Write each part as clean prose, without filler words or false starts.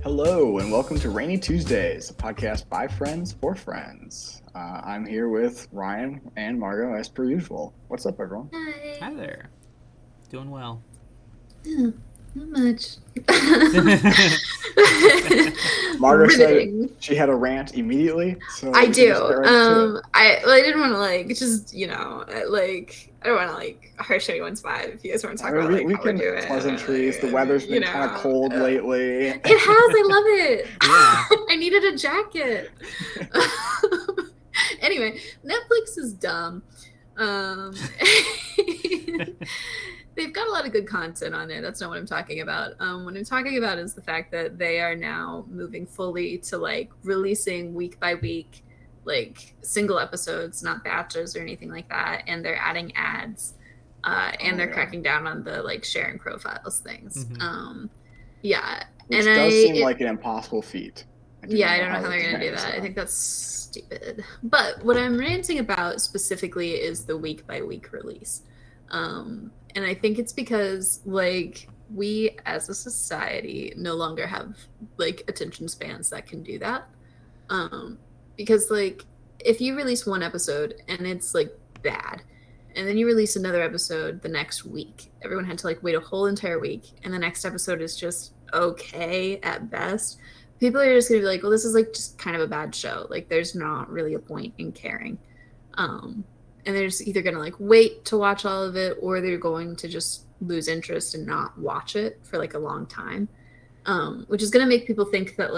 Hello, and welcome to Rainy Tuesdays, a podcast by friends for friends. I'm here with Ryan and Margaux as per usual. What's up, everyone? Hi there. Doing well. Yeah, not much. Margaux said Riveting. she had a rant immediately, so I we can do. just get right to it. I didn't want to I don't want to harsh anyone's vibe if you guys want to talk about we how we're can doing. pleasantries. The weather's been kind of cold lately. It has. I love it. Yeah. I needed a jacket. Anyway, Netflix is dumb. They've got a lot of good content on there. That's not what I'm talking about. What I'm talking about is the fact that they are now moving fully to releasing week by week, single episodes, not batches or anything like that. And they're adding ads, and they're cracking down on the sharing profiles things. Mm-hmm. Yeah, Which and does seem like an impossible feat. I don't know how they're gonna do that. I think that's stupid. But what I'm ranting about specifically is the week by week release. And I think it's because we as a society no longer have attention spans that can do that. Because if you release one episode and it's bad, and then you release another episode the next week, everyone had to wait a whole entire week, and the next episode is just okay at best. People are just gonna be well, this is just kind of a bad show. There's not really a point in caring. And they're just either gonna wait to watch all of it, or they're going to just lose interest and not watch it for a long time. Which is gonna make people think that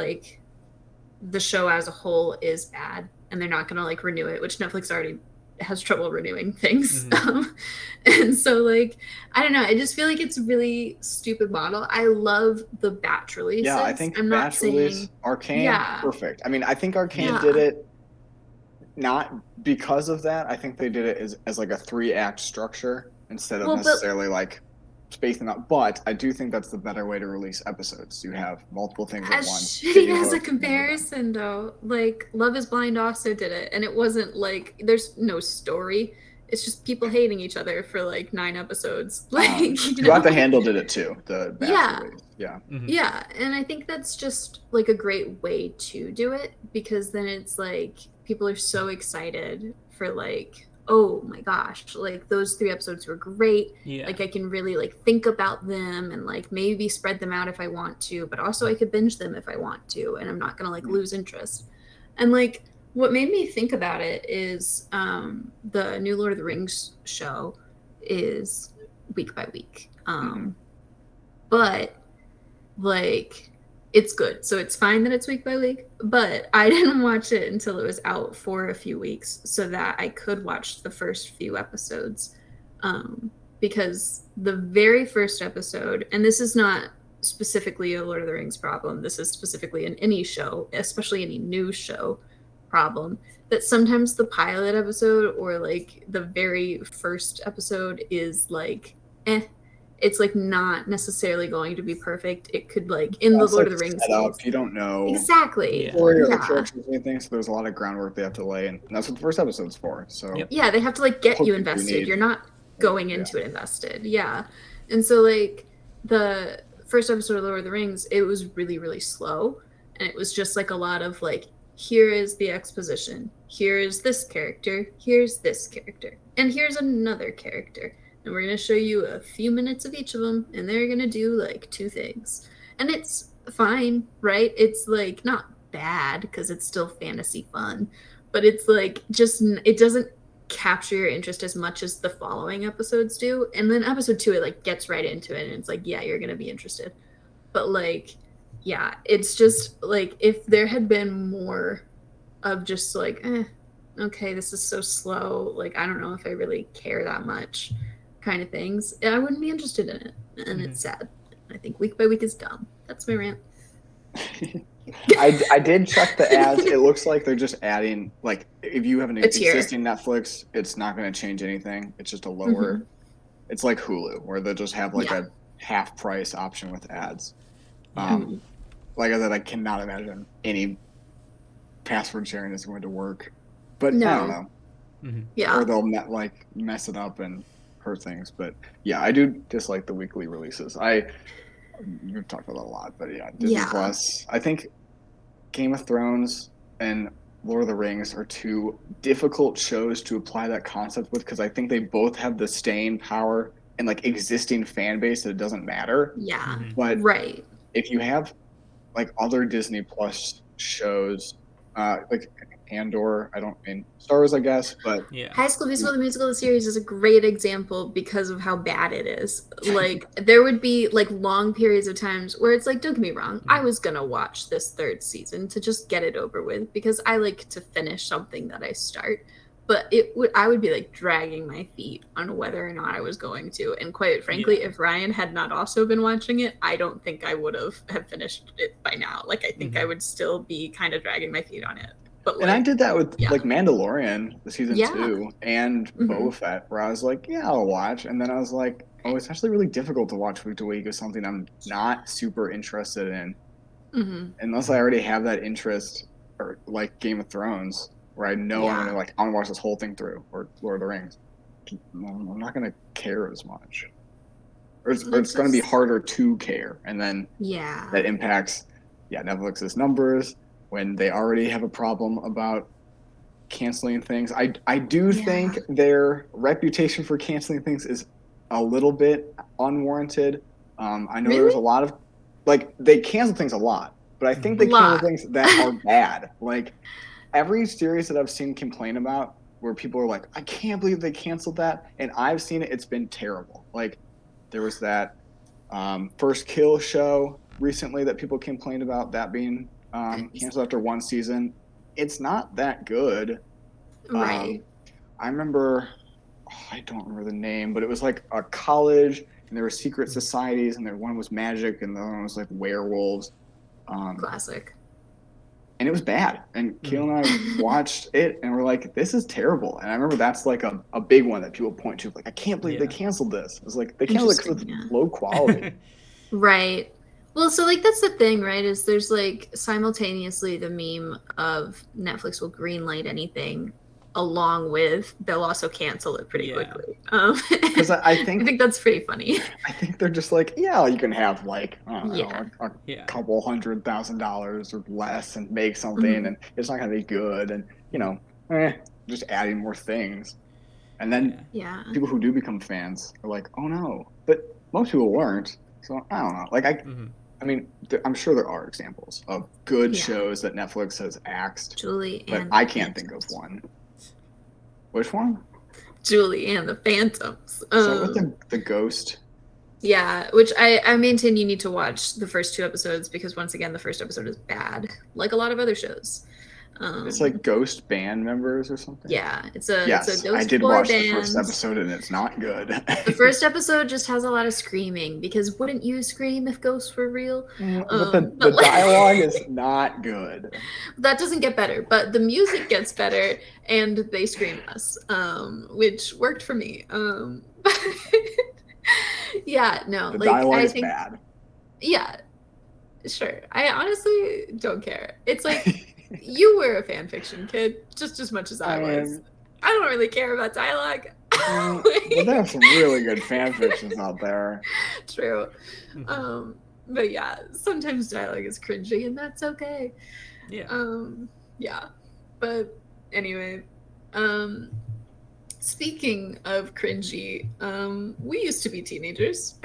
the show as a whole is bad, and they're not gonna renew it, which Netflix already has trouble renewing things. Mm-hmm. And so I don't know, I just feel it's a really stupid model. I love the batch releases. Yeah, I think I'm batch release, Arcane, perfect. I mean, I think Arcane did it not because of that. I think they did it as a 3-act structure instead of necessarily spacing them out. But I do think that's the better way to release episodes. You have multiple things at once. Shitty as a comparison, though. Love is Blind also did it, and it wasn't there's no story. It's just people hating each other for 9 episodes. Got the Handle did it too. The batch release. Yeah. Mm-hmm. Yeah, and I think that's just a great way to do it, because then it's people are so excited for oh my gosh, those 3 episodes were great. Yeah. I can really think about them and maybe spread them out if I want to, but also I could binge them if I want to, and I'm not gonna lose interest. And what made me think about it is the new Lord of the Rings show is week by week. But it's good. So it's fine that it's week by week, but I didn't watch it until it was out for a few weeks so that I could watch the first few episodes. Because the very first episode, and this is not specifically a Lord of the Rings problem, this is specifically in any show, especially any new show problem, that sometimes the pilot episode or the very first episode is it's not necessarily going to be perfect. It could in the Lord of the Rings setup, you don't know exactly or the characters or anything, so there's a lot of groundwork they have to lay, and that's what the first episode's for. So yeah, they have to get you invested. You're not going into it invested. And so the first episode of Lord of the Rings, it was really, really slow, and it was just a lot of here is the exposition, here is this character, here's this character, and here's another character, and we're going to show you a few minutes of each of them, and they're going to do 2 things. And it's fine, right? It's not bad because it's still fantasy fun, but it's just it doesn't capture your interest as much as the following episodes do. And then episode 2, it gets right into it, and it's yeah, you're going to be interested. But yeah, it's just if there had been more of just okay, this is so slow, I don't know if I really care that much kind of things, I wouldn't be interested in it. And it's sad. I think week by week is dumb. That's my rant. I did check the ads. It looks like they're just adding if you have an existing Netflix, it's not going to change anything. It's just a lower it's like Hulu, where they'll just have a half price option with ads. Like I said, I cannot imagine any password sharing is going to work, but I don't know. Mm-hmm. Or they'll mess it up and hurt things. But yeah, I do dislike the weekly releases. we've talked about it a lot, but yeah, Disney Plus. I think Game of Thrones and Lord of the Rings are two difficult shows to apply that concept with, because I think they both have the staying power and like existing fan base that it doesn't matter. Yeah. But right. if you have like other Disney Plus shows, like Andor, I don't mean Star Wars, I guess, but High School Musical, the musical, the series is a great example because of how bad it is. Like there would be like long periods of times where it's like, don't get me wrong, I was gonna watch this third season to just get it over with because I like to finish something that I start. But I would be like dragging my feet on whether or not I was going to. And quite frankly, if Ryan had not also been watching it, I don't think I would have finished it by now. Like I think I would still be kind of dragging my feet on it. But and I did that with like Mandalorian, the season 2, and Boba Fett, where I was like, I'll watch. And then I was like, it's actually really difficult to watch week to week of something I'm not super interested in. Unless I already have that interest, or like Game of Thrones, where I know I'm gonna I want to watch this whole thing through, or Lord of the Rings. I'm not gonna care as much, or it's gonna be harder to care, and then that impacts Netflix's numbers when they already have a problem about canceling things. I do think their reputation for canceling things is a little bit unwarranted. I know there's a lot of they cancel things a lot, but I think they cancel things that are bad. Like every series that I've seen complain about where people are like, I can't believe they canceled that, and I've seen it, it's been terrible. Like there was that First Kill show recently that people complained about that being canceled after one season. It's not that good. Right. I remember, I don't remember the name, but it was like a college, and there were secret societies, and one was magic, and the other one was like werewolves. Classic. And it was bad. And Kayla and I watched it, and we're like, this is terrible. And I remember that's like a big one that people point to. Like, I can't believe they canceled this. It was like, they canceled it because it's low quality. Right. Well, so like that's the thing, right? Is there's like simultaneously the meme of Netflix will greenlight anything, along with they'll also cancel it pretty quickly. Because I think that's pretty funny. I think they're just like, you can have like I don't know, a couple $100,000 or less and make something, and it's not gonna be good, and just adding more things, and then people who do become fans are like, oh no, but most people weren't. So I don't know. Like I mean, I'm sure there are examples of good shows that Netflix has axed. Julie, but I can't think of one. Which one? Julie and the Phantoms. So with the ghost. Yeah, which I maintain you need to watch the first 2 episodes because once again the first episode is bad, like a lot of other shows. It's like ghost band members or something. Yeah, it's a ghost I did watch band. The first episode and it's not good. The first episode just has a lot of screaming because wouldn't you scream if ghosts were real? But the dialogue is not good. That doesn't get better, but the music gets better and they scream less, which worked for me. Yeah, no, the dialogue is bad. Yeah, sure. I honestly don't care. It's like. You were a fan fiction kid just as much as I was. I don't really care about dialogue. But there are some really good fan fictions out there. True. But yeah, sometimes dialogue is cringy and that's okay. Yeah. Yeah. But anyway, speaking of cringy, we used to be teenagers.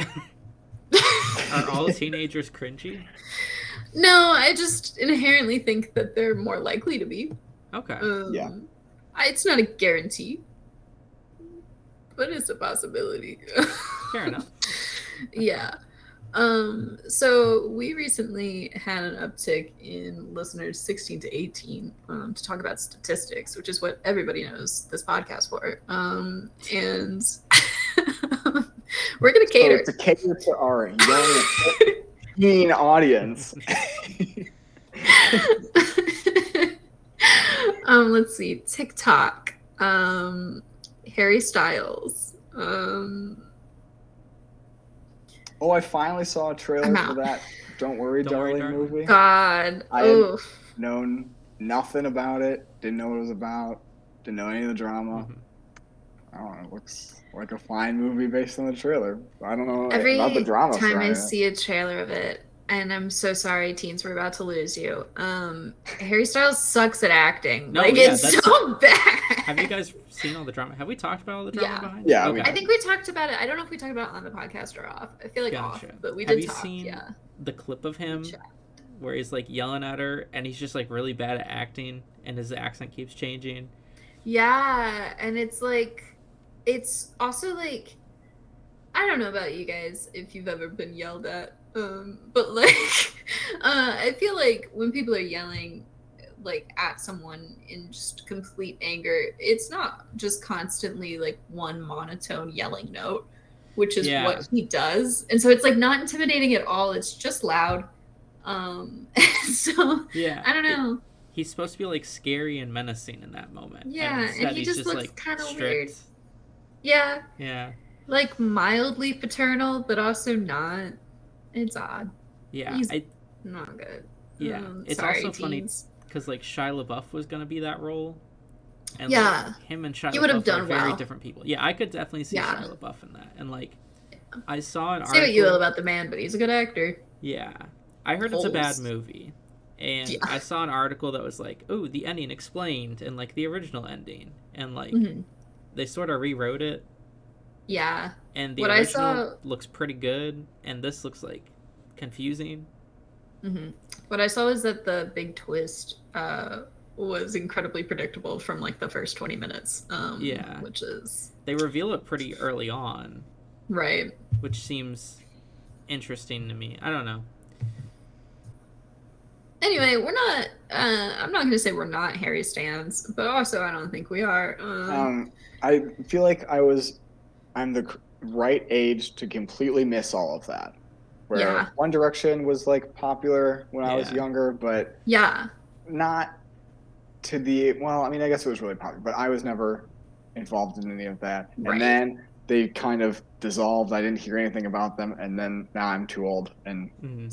Are all teenagers cringy? No, I just inherently think that they're more likely to be. Okay. It's not a guarantee, but it's a possibility. Fair enough. Yeah. So we recently had an uptick in listeners 16 to 18 to talk about statistics, which is what everybody knows this podcast for. And we're going to cater. To cater to our young teen audience. Let's see. TikTok. Harry Styles. I finally saw a trailer for that Don't Worry Darling movie. God. I had known nothing about it. Didn't know what it was about. Didn't know any of the drama. I don't know. It looks like a fine movie based on the trailer. I don't know Every about the drama time I side. see a trailer of it, and I'm so sorry, teens, we're about to lose you. Harry Styles sucks at acting. No, like, yeah, it's so bad. Have you guys seen all the drama? Have we talked about all the drama behind it? Yeah. Okay. I think we talked about it. I don't know if we talked about it on the podcast or off. I feel like off, but we did talk. Have you seen yeah. the clip of him where he's like yelling at her and he's just like really bad at acting and his accent keeps changing? Yeah, and it's like, it's also like, I don't know about you guys if you've ever been yelled at, but like, I feel like when people are yelling like at someone in just complete anger, it's not just constantly like one monotone yelling note, which is what he does, and so it's like not intimidating at all. It's just loud. So yeah, I don't know. He's supposed to be like scary and menacing in that moment. Yeah, and he just looks like, kind of weird. Yeah. Yeah. Like mildly paternal, but also not. It's odd. Yeah, he's not good. Yeah, it's also funny because like Shia LaBeouf was gonna be that role, and like, him and Shia LaBeouf are very different people. Yeah, I could definitely see Shia LaBeouf in that, and like I saw an article. Say what you will about the man, but he's a good actor. Yeah, I heard it's a bad movie, and I saw an article that was like, "Oh, the ending explained," and like the original ending, and like they sort of rewrote it. Yeah, and the original looks pretty good, and this looks like confusing. What I saw is that the big twist was incredibly predictable from like the first 20 minutes. Which is, they reveal it pretty early on, right? Which seems interesting to me. I don't know. Anyway, we're not. I'm not going to say we're not Harry stans, but also I don't think we are. I feel like I'm the right age to completely miss all of that. Where One Direction was like popular when I was younger, but not to the, well, I mean, I guess it was really popular, but I was never involved in any of that. Right. And then they kind of dissolved. I didn't hear anything about them, and then now I'm too old, and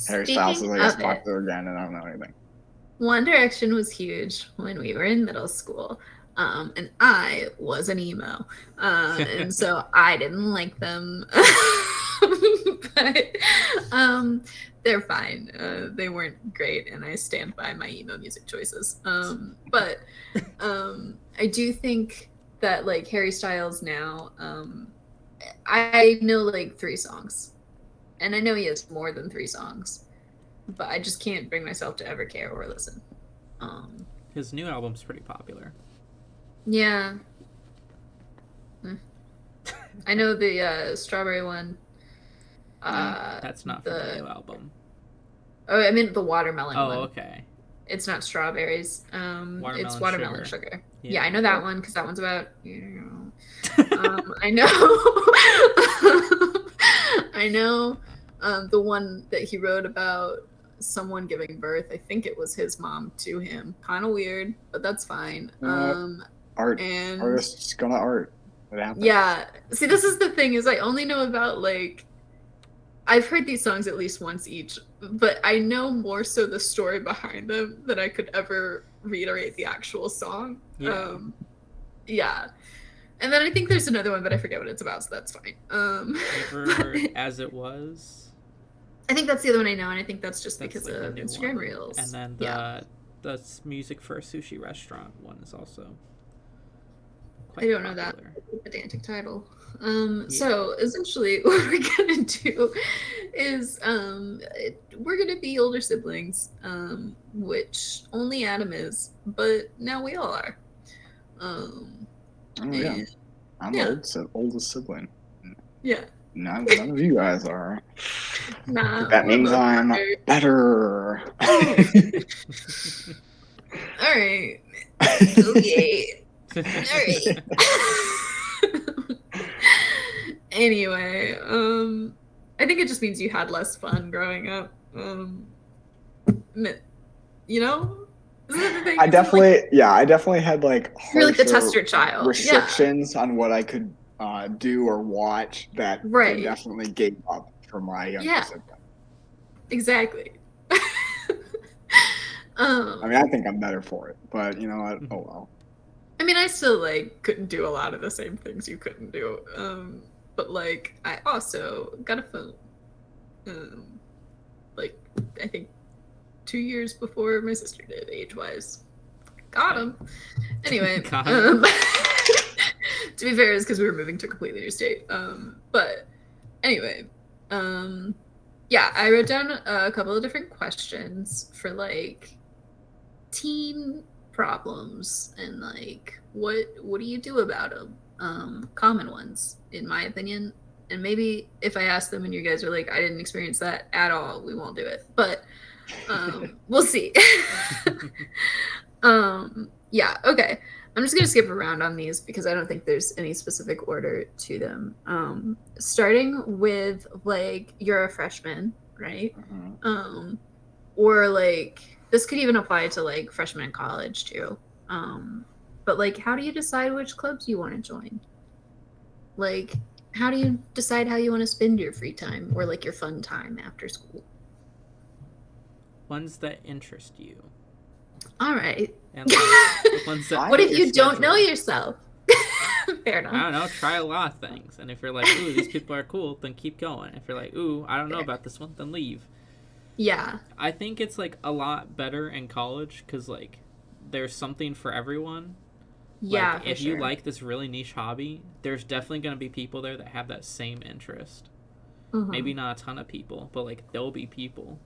Harry Styles is like as popular again, and I don't know anything. One Direction was huge when we were in middle school. And I was an emo. And so I didn't like them. But they're fine. They weren't great, and I stand by my emo music choices. But I do think that like Harry Styles now, I know like 3 songs. And I know he has more than 3 songs. But I just can't bring myself to ever care or listen. His new album's pretty popular. Yeah. I know the Strawberry one. That's not from the new album. Oh, I meant the Watermelon one. Oh, okay. It's not strawberries. It's watermelon sugar. Yeah, I know that one because that one's about, I know. I know the one that he wrote about someone giving birth. I think it was his mom to him. Kind of weird, but that's fine. Artists gonna art. It happens. Yeah. See, this is the thing, is I only know about like, I've heard these songs at least once each, but I know more so the story behind them than I could ever reiterate the actual song. Yeah. And then I think there's another one, but I forget what it's about, so that's fine. Ever heard As It Was? I think that's the other one I know, and I think that's because like of Instagram Reels. And then the Music for a Sushi Restaurant one is also quite I don't know that pedantic title. So essentially what we're gonna do is we're gonna be older siblings, which only Adam is, but now we all are. I'm the oldest sibling. Yeah. None of you guys are. Nah, that means I'm better. All right. Okay. All right. Anyway, I think it just means you had less fun growing up. You know? I definitely had like you're like the tester child. Restrictions on what I could do or watch that they definitely gave up for my younger sibling. Exactly. I mean, I think I'm better for it, but you know what? Oh well. I mean, I still like couldn't do a lot of the same things you couldn't do. But like I also got a phone. Like I think 2 years before my sister did, age-wise. Got him. Anyway, to be fair, it's because we were moving to a completely new state. But anyway, yeah, I wrote down a couple of different questions for like teen problems and like what do you do about them? Common ones, in my opinion. And maybe if I ask them and you guys are like, I didn't experience that at all, we won't do it. But we'll see. Yeah, okay. I'm just gonna skip around on these because I don't think there's any specific order to them. Starting with like you're a freshman, right? Mm-hmm. Or like this could even apply to like freshmen in college too. But like how do you decide which clubs you want to join? Like how do you decide how you want to spend your free time or like your fun time after school? Ones that interest you. All right. And like, ones that what if you don't know yourself? Fair enough. I don't know. Try a lot of things. And if you're like, ooh, these people are cool, then keep going. If you're like, ooh, I don't know about this one, then leave. Yeah. I think it's like a lot better in college because like there's something for everyone. Yeah, like, for if sure. you like this really niche hobby, there's definitely going to be people there that have that same interest. Maybe not a ton of people, but like there'll be people.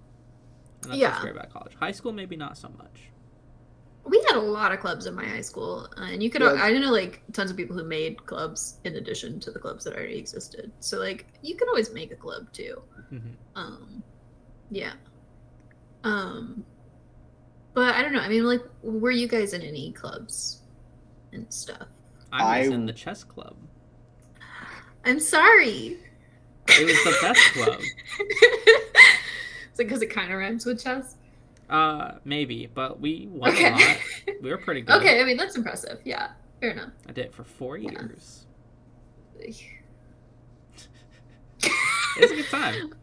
And that's what's great about college. High school, maybe not so much. We had a lot of clubs in my high school, and you could. Yeah. I know like tons of people who made clubs in addition to the clubs that already existed. So like you can always make a club too. Yeah. But I don't know. I mean, like, were you guys in any clubs and stuff? I was in the chess club. I'm sorry. It was the best club. Is it because it kind of rhymes with chess? Maybe, but we won a lot. We were pretty good. Okay, I mean, that's impressive. Yeah, fair enough. I did it for 4 years. It's a good time.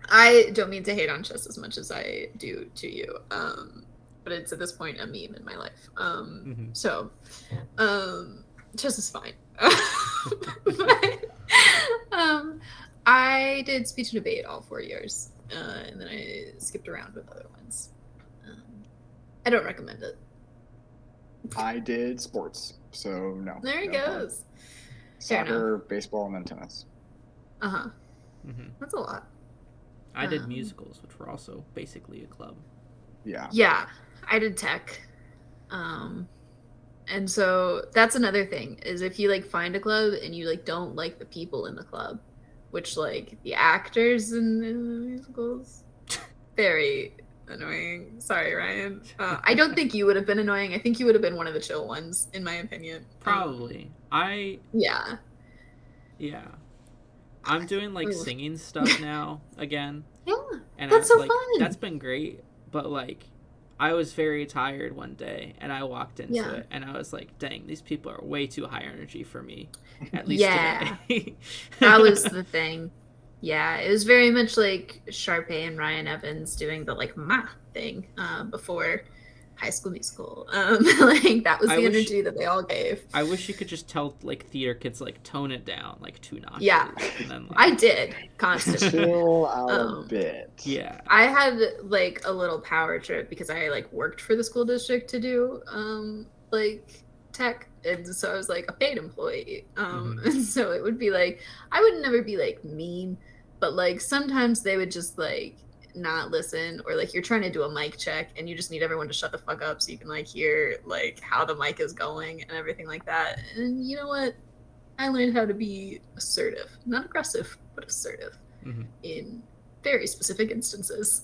I don't mean to hate on chess as much as I do to you, but it's at this point a meme in my life. So, chess is fine. But, I did speech and debate all 4 years. And then I skipped around with other ones. I don't recommend it. I did sports, so no. There he goes. Soccer, baseball, and then tennis. That's a lot. I did musicals, which were also basically a club. Yeah. Yeah, I did tech. And so that's another thing, is if you like find a club and you like don't like the people in the club, which like the actors in the musicals, very annoying. Sorry, Ryan. I don't think you would have been annoying. I think you would have been one of the chill ones, in my opinion. Probably. Yeah. I'm doing like singing stuff now again. Yeah, and that's so fun. That's been great, but like I was very tired one day and I walked into it and I was like, dang, these people are way too high energy for me, at least today. That was the thing. Yeah, it was very much like Sharpay and Ryan Evans doing the like ma thing before High School Musical. Like that was the energy that they all gave. I wish you could just tell like theater kids like tone it down like 2 notches. Yeah, and then, like, I did constantly. Chill out a bit. Yeah, I had like a little power trip because I like worked for the school district to do like tech, and so I was like a paid employee. And so it would be like I would never be like mean, but like sometimes they would just like not listen, or like you're trying to do a mic check and you just need everyone to shut the fuck up so you can like hear like how the mic is going and everything like that. And you know what, I learned how to be assertive, not aggressive, but assertive in very specific instances.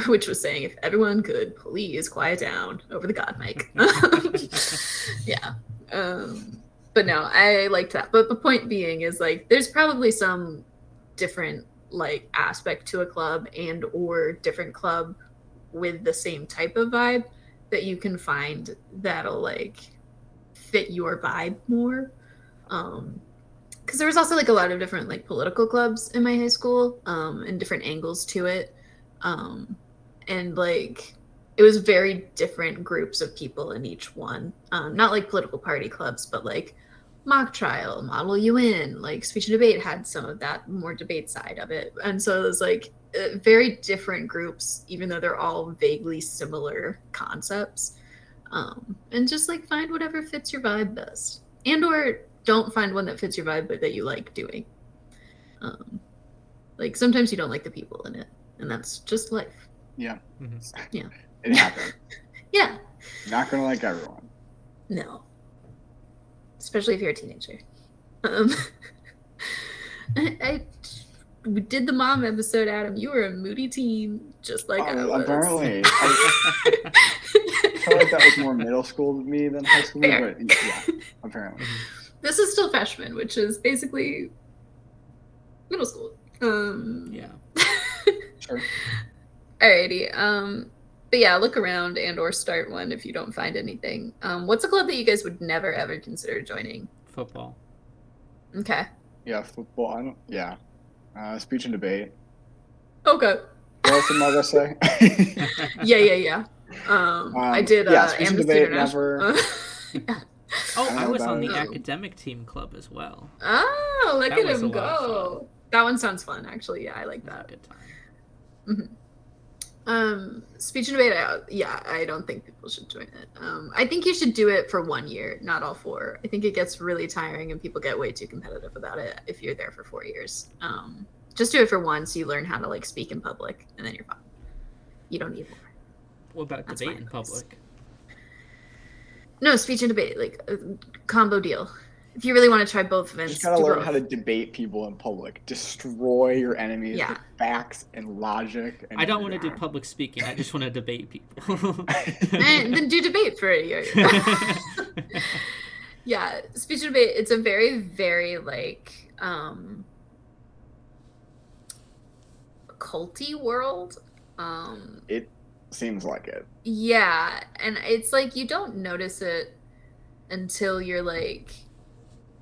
Which was saying, if everyone could please quiet down over the god mic. But no, I liked that. But the point being is like there's probably some different like aspect to a club and or different club with the same type of vibe that you can find that'll like fit your vibe more. Because there was also like a lot of different like political clubs in my high school and different angles to it. And like it was very different groups of people in each one. Not like political party clubs, but like mock trial, Model UN, like speech and debate had some of that more debate side of it. And so it was like very different groups, even though they're all vaguely similar concepts. And just like find whatever fits your vibe best, and or don't find one that fits your vibe but that you like doing. Like sometimes you don't like the people in it, and that's just life. Yeah. Yeah. It happens. Yeah. Not gonna like everyone. No. Especially if you're a teenager. We did the mom episode, Adam. You were a moody teen, just like I was. Apparently. I felt like that was more middle school me than high school, but yeah, apparently. This is still freshman, which is basically middle school. Yeah. Sure. Alrighty. But yeah, look around and or start one if you don't find anything. What's a club that you guys would never ever consider joining? Football. Okay. Yeah, football. Speech and debate. Okay. What else did Margaux say? Yeah. I did. Speech and debate never. I was on the academic team club as well. Oh, look at him go! That one sounds fun, actually. Yeah, I like that. Good time. Speech and debate. I don't think people should join it. I think you should do it for 1 year, not all 4. I think it gets really tiring and people get way too competitive about it if you're there for 4 years. Just do it for 1 so you learn how to like speak in public, and then you're fine. You don't need more. What about debate in public? No, speech and debate, like a combo deal. If you really want to try both events, you just gotta learn how to debate people in public. Destroy your enemies with facts and logic. And I don't want to do public speaking. I just want to debate people. And then do debate for a year. Yeah, speech and debate. It's a very, very like culty world. It seems like it. Yeah, and it's like you don't notice it until you're like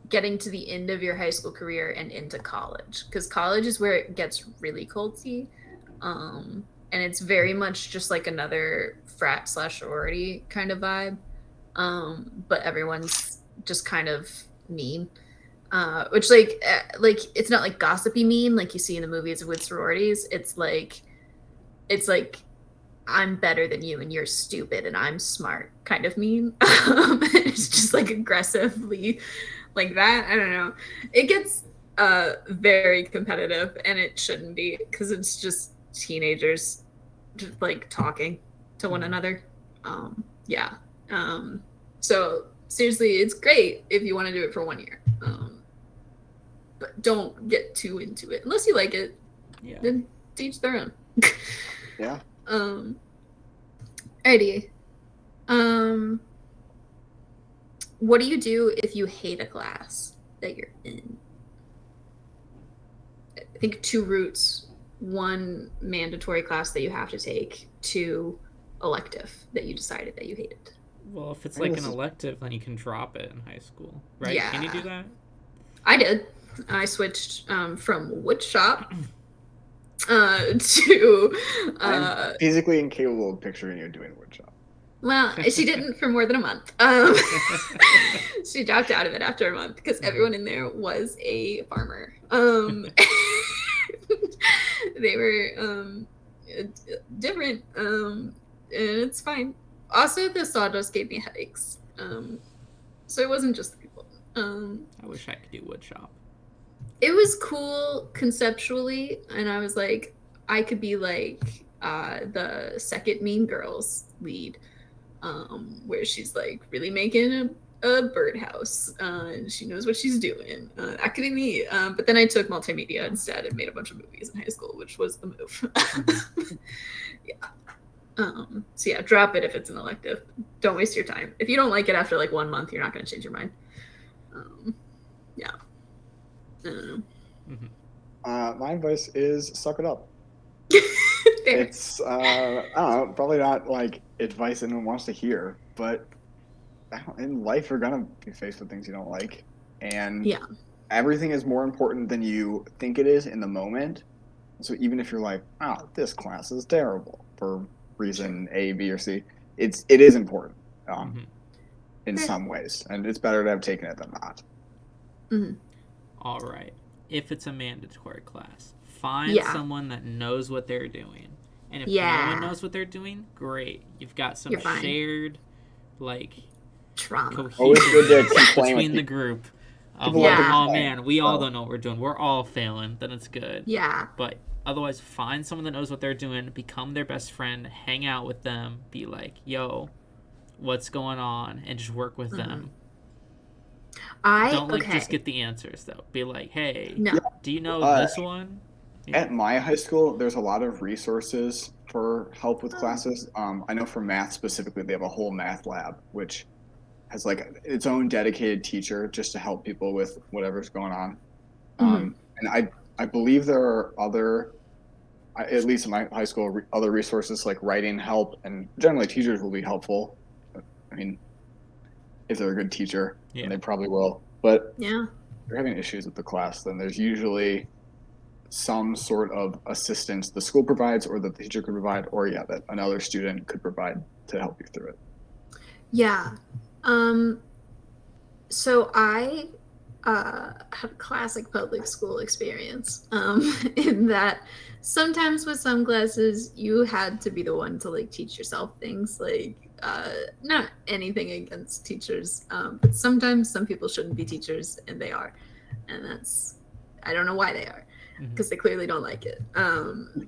getting to the end of your high school career and into college, because college is where it gets really culty, and it's very much just like another frat / sorority kind of vibe, but everyone's just kind of mean, which like it's not like gossipy mean like you see in the movies with sororities. It's like I'm better than you and you're stupid and I'm smart kind of mean. It's just like aggressively like that. I don't know. It gets very competitive, and it shouldn't be, because it's just teenagers just like talking to one another. So seriously, it's great if you want to do it for 1 year, but don't get too into it unless you like it. Yeah. Then teach their own. Yeah. Alrighty. What do you do if you hate a class that you're in? I think 2 routes. 1, mandatory class that you have to take. 2, elective that you decided that you hated. Well, if it's like an elective, then you can drop it in high school, right? Yeah. Can you do that? I did. I switched from wood shop to... I'm physically incapable of picturing you doing wood shop. Well, she didn't for more than a month. She dropped out of it after a month because everyone in there was a farmer. They were different, and it's fine. Also, the sawdust gave me headaches, so it wasn't just the people. I wish I could do wood shop. It was cool conceptually, and I was like, I could be like the second Mean Girls lead. Where she's like really making a birdhouse, and she knows what she's doing. Academy. But then I took multimedia instead and made a bunch of movies in high school, which was the move. Yeah. So yeah, drop it if it's an elective. Don't waste your time. If you don't like it after like 1 month, you're not going to change your mind. Yeah. I don't know. My advice is suck it up. It's I don't know, probably not like advice anyone wants to hear, but in life you're gonna be faced with things you don't like, and everything is more important than you think it is in the moment. So even if you're like, oh, this class is terrible for reason A, B, or C. It is important in some ways, and it's better to have taken it than not. Mm-hmm. All right. If it's a mandatory class, find someone that knows what they're doing. And if no one knows what they're doing, great. You've got some shared, like, trauma cohesion between the group. Of oh man, we all don't know what we're doing. We're all failing. Then it's good. Yeah. But otherwise, find someone that knows what they're doing. Become their best friend. Hang out with them. Be like, yo, what's going on? And just work with them. Don't just get the answers though. Be like, hey, do you know this one? At my high school, there's a lot of resources for help with classes. I know for math specifically, they have a whole math lab, which has like its own dedicated teacher just to help people with whatever's going on. And I believe there are other, at least in my high school, other resources like writing help, and generally teachers will be helpful. I mean, if they're a good teacher, and they probably will. But if you're having issues with the class, then there's usually some sort of assistance the school provides or that the teacher could provide, or that another student could provide to help you through it. Yeah. So I had a classic public school experience in that sometimes with some classes you had to be the one to like teach yourself things, like not anything against teachers, but sometimes some people shouldn't be teachers and they are, and that's, I don't know why they are, because they clearly don't like it.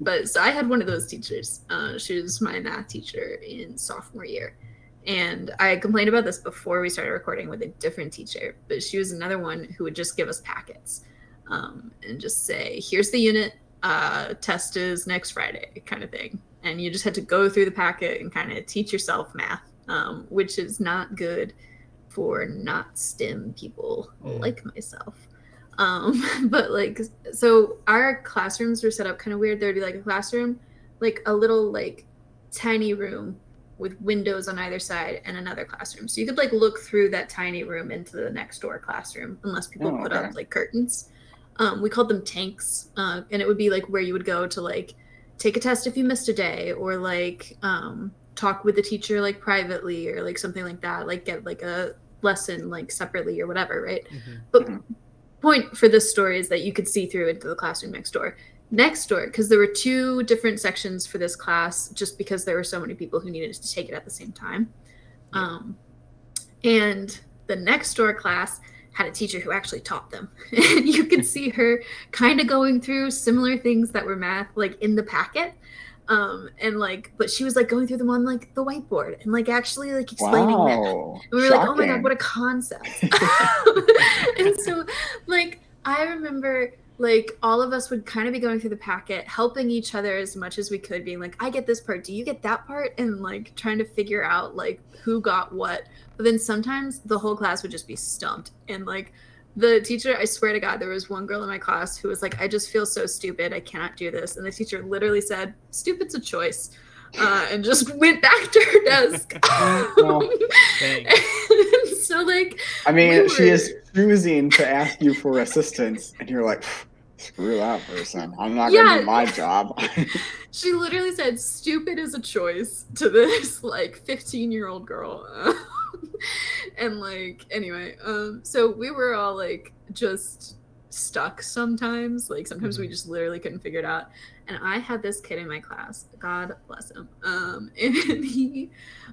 But so I had one of those teachers. She was my math teacher in sophomore year. And I complained about this before we started recording with a different teacher, but she was another one who would just give us packets and just say, here's the unit, test is next Friday, kind of thing. And you just had to go through the packet and kind of teach yourself math, which is not good for not STEM people like myself. But like, so our classrooms were set up kind of weird. There'd be like a classroom, like a little like tiny room with windows on either side and another classroom. So you could like look through that tiny room into the next door classroom, unless people put up like curtains. We called them tanks. And it would be like where you would go to like take a test if you missed a day, or like talk with the teacher like privately, or like something like that, like get like a lesson like separately or whatever, right? But point for this story is that you could see through into the classroom next door, because there were two different sections for this class, just because there were so many people who needed to take it at the same time. And the next door class had a teacher who actually taught them. And you could see her kind of going through similar things that were math, like in the packet. And like, but she was like going through them on like the whiteboard and like actually like explaining math. And we were like, oh my God, what a concept. And so like, I remember like all of us would kind of be going through the packet, helping each other as much as we could, being like, I get this part, do you get that part? And like trying to figure out like who got what. But then sometimes the whole class would just be stumped. And like the teacher, I swear to God, there was one girl in my class who was like, I just feel so stupid, I cannot do this. And the teacher literally said, stupid's a choice. And just went back to her desk. So like, I mean, she is choosing to ask you for assistance, and you're like, screw that person, I'm not gonna do my job. She literally said stupid is a choice to this like 15-year-old girl. And like, anyway, so we were all like just stuck sometimes. Like sometimes we just literally couldn't figure it out. And I had this kid in my class, God bless him. And he,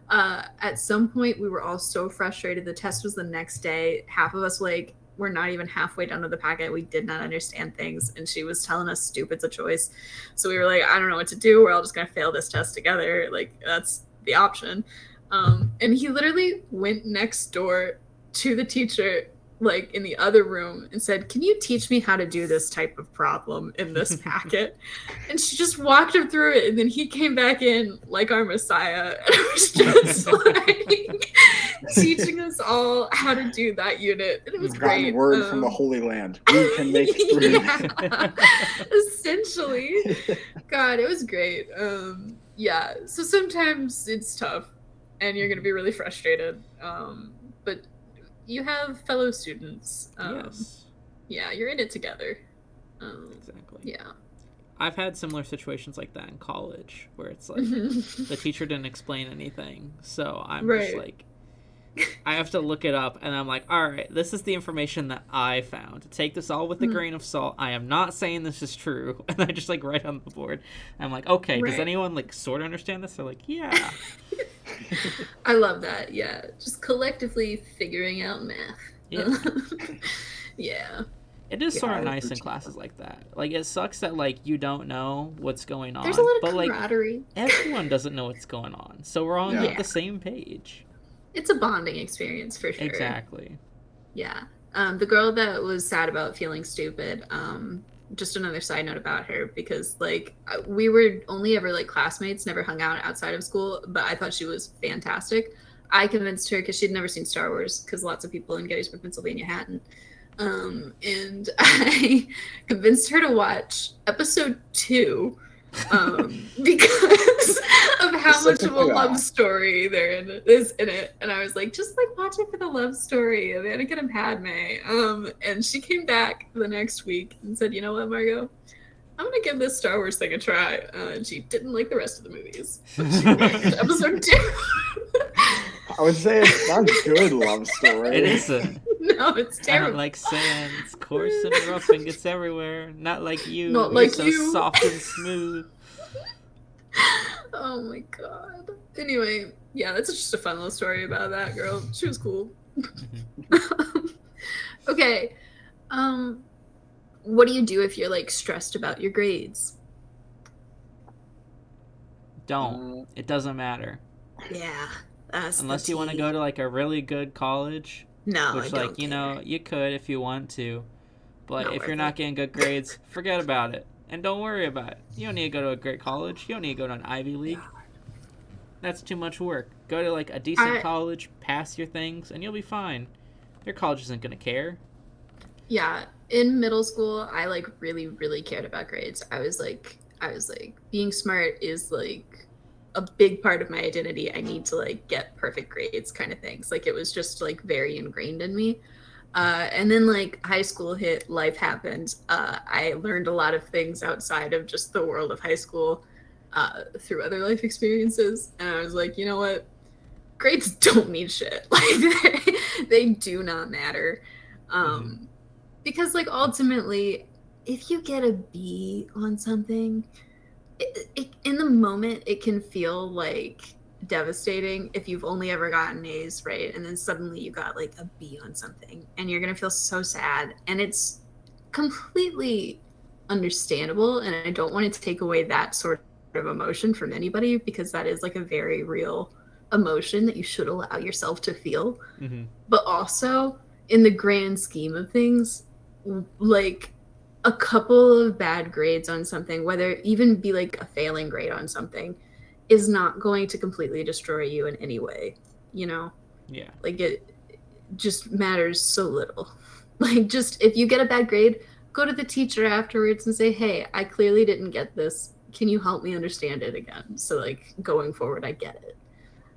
at some point we were all so frustrated. The test was the next day. Half of us like were not even halfway done with the packet. We did not understand things. And she was telling us stupid's a choice. So we were like, I don't know what to do. We're all just going to fail this test together. Like that's the option. And he literally went next door to the teacher, like in the other room, and said, can you teach me how to do this type of problem in this packet? And she just walked him through it. And then he came back in like our Messiah and was just like teaching us all how to do that unit. And it was great. Word from the Holy Land. We can make essentially. God, it was great. So sometimes it's tough and you're going to be really frustrated. But you have fellow students. Yes. Yeah, you're in it together. Exactly. Yeah. I've had similar situations like that in college where it's like the teacher didn't explain anything, so I'm just like, I have to look it up, and I'm like, all right, this is the information that I found. Take this all with a grain of salt. I am not saying this is true. And I just like write on the board. I'm like, okay, does anyone like sort of understand this? They're like, yeah. I love that. Yeah, just collectively figuring out math. Yeah. Yeah. It is sort of nice in classes like that. Like, it sucks that, like, you don't know what's going on. There's a lot of camaraderie. Like, everyone doesn't know what's going on. So we're all on like, the same page. It's a bonding experience, for sure. Exactly. Yeah. The girl that was sad about feeling stupid, just another side note about her, because, like, we were only ever, like, classmates, never hung out outside of school, but I thought she was fantastic. I convinced her, because she'd never seen Star Wars, because lots of people in Gettysburg, Pennsylvania hadn't. And I convinced her to watch episode 2 because of how much of a love story there is in it. And I was like, just like watch it for the love story of Anakin and Padme. And she came back the next week and said, you know what, Margaux? I'm gonna give this Star Wars thing a try. And she didn't like the rest of the movies. But she liked episode 2. I would say it's not a good love story. It isn't. No, it's terrible. I don't like sand. It's coarse and rough and gets everywhere. Not like you. Not like You're so you. soft and smooth. Oh my god. Anyway, yeah, that's just a fun little story about that girl. She was cool. Okay. What do you do if you're like stressed about your grades? Don't. It doesn't matter. Yeah. Unless you want to go to like a really good college. No, which, like, you know, you could if you want to. But if you're not getting good grades, forget about it. And don't worry about it. You don't need to go to a great college. You don't need to go to an Ivy League. That's too much work. Go to, like, a decent college, pass your things, and you'll be fine. Your college isn't going to care. Yeah. In middle school, I, like, really, really cared about grades. I was like, being smart is, like, a big part of my identity. I need to like get perfect grades kind of things. Like it was just like very ingrained in me. And then like high school hit, life happened. I learned a lot of things outside of just the world of high school through other life experiences. And I was like, you know what? Grades don't mean shit. Like they do not matter. Because like ultimately, if you get a B on something, in the moment, it can feel like devastating if you've only ever gotten A's, right? And then suddenly you got like a B on something and you're going to feel so sad. And it's completely understandable. And I don't want to take away that sort of emotion from anybody because that is like a very real emotion that you should allow yourself to feel. But also in the grand scheme of things, like a couple of bad grades on something, whether even be like a failing grade on something, is not going to completely destroy you in any way, you know? Yeah. Like it just matters so little. Like just if you get a bad grade, go to the teacher afterwards and say, hey, I clearly didn't get this. Can you help me understand it again? So like going forward, I get it.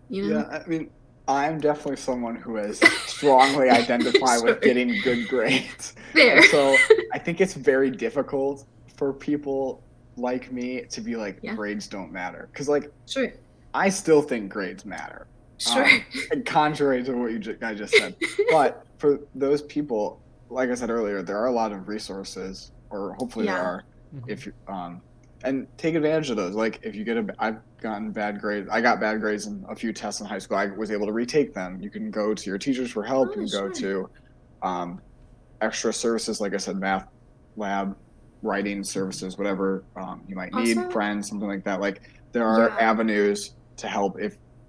You know? Yeah, I mean, I'm definitely someone who has strongly identified with getting good grades. Fair. So I think it's very difficult for people like me to be like, grades don't matter. Because, like, I still think grades matter. And contrary to what you guys just said. But for those people, like I said earlier, there are a lot of resources, or hopefully there are, if you and take advantage of those. Like if you get I've gotten bad grades. I got bad grades in a few tests in high school. I was able to retake them. You can go to your teachers for help. You can go to extra services, like I said, math lab, writing services, whatever you might need, friends, something like that. Like there are avenues to help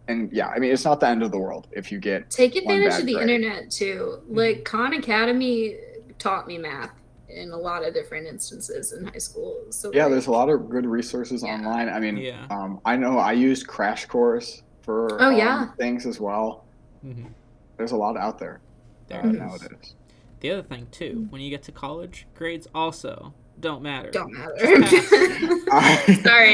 I mean, it's not the end of the world if you take advantage of the internet too. Like Khan Academy taught me math in a lot of different instances in high school. So there's a lot of good resources online. I mean, I know I used Crash Course for things as well. There's a lot out there nowadays. The other thing too, when you get to college, grades also don't matter. Sorry,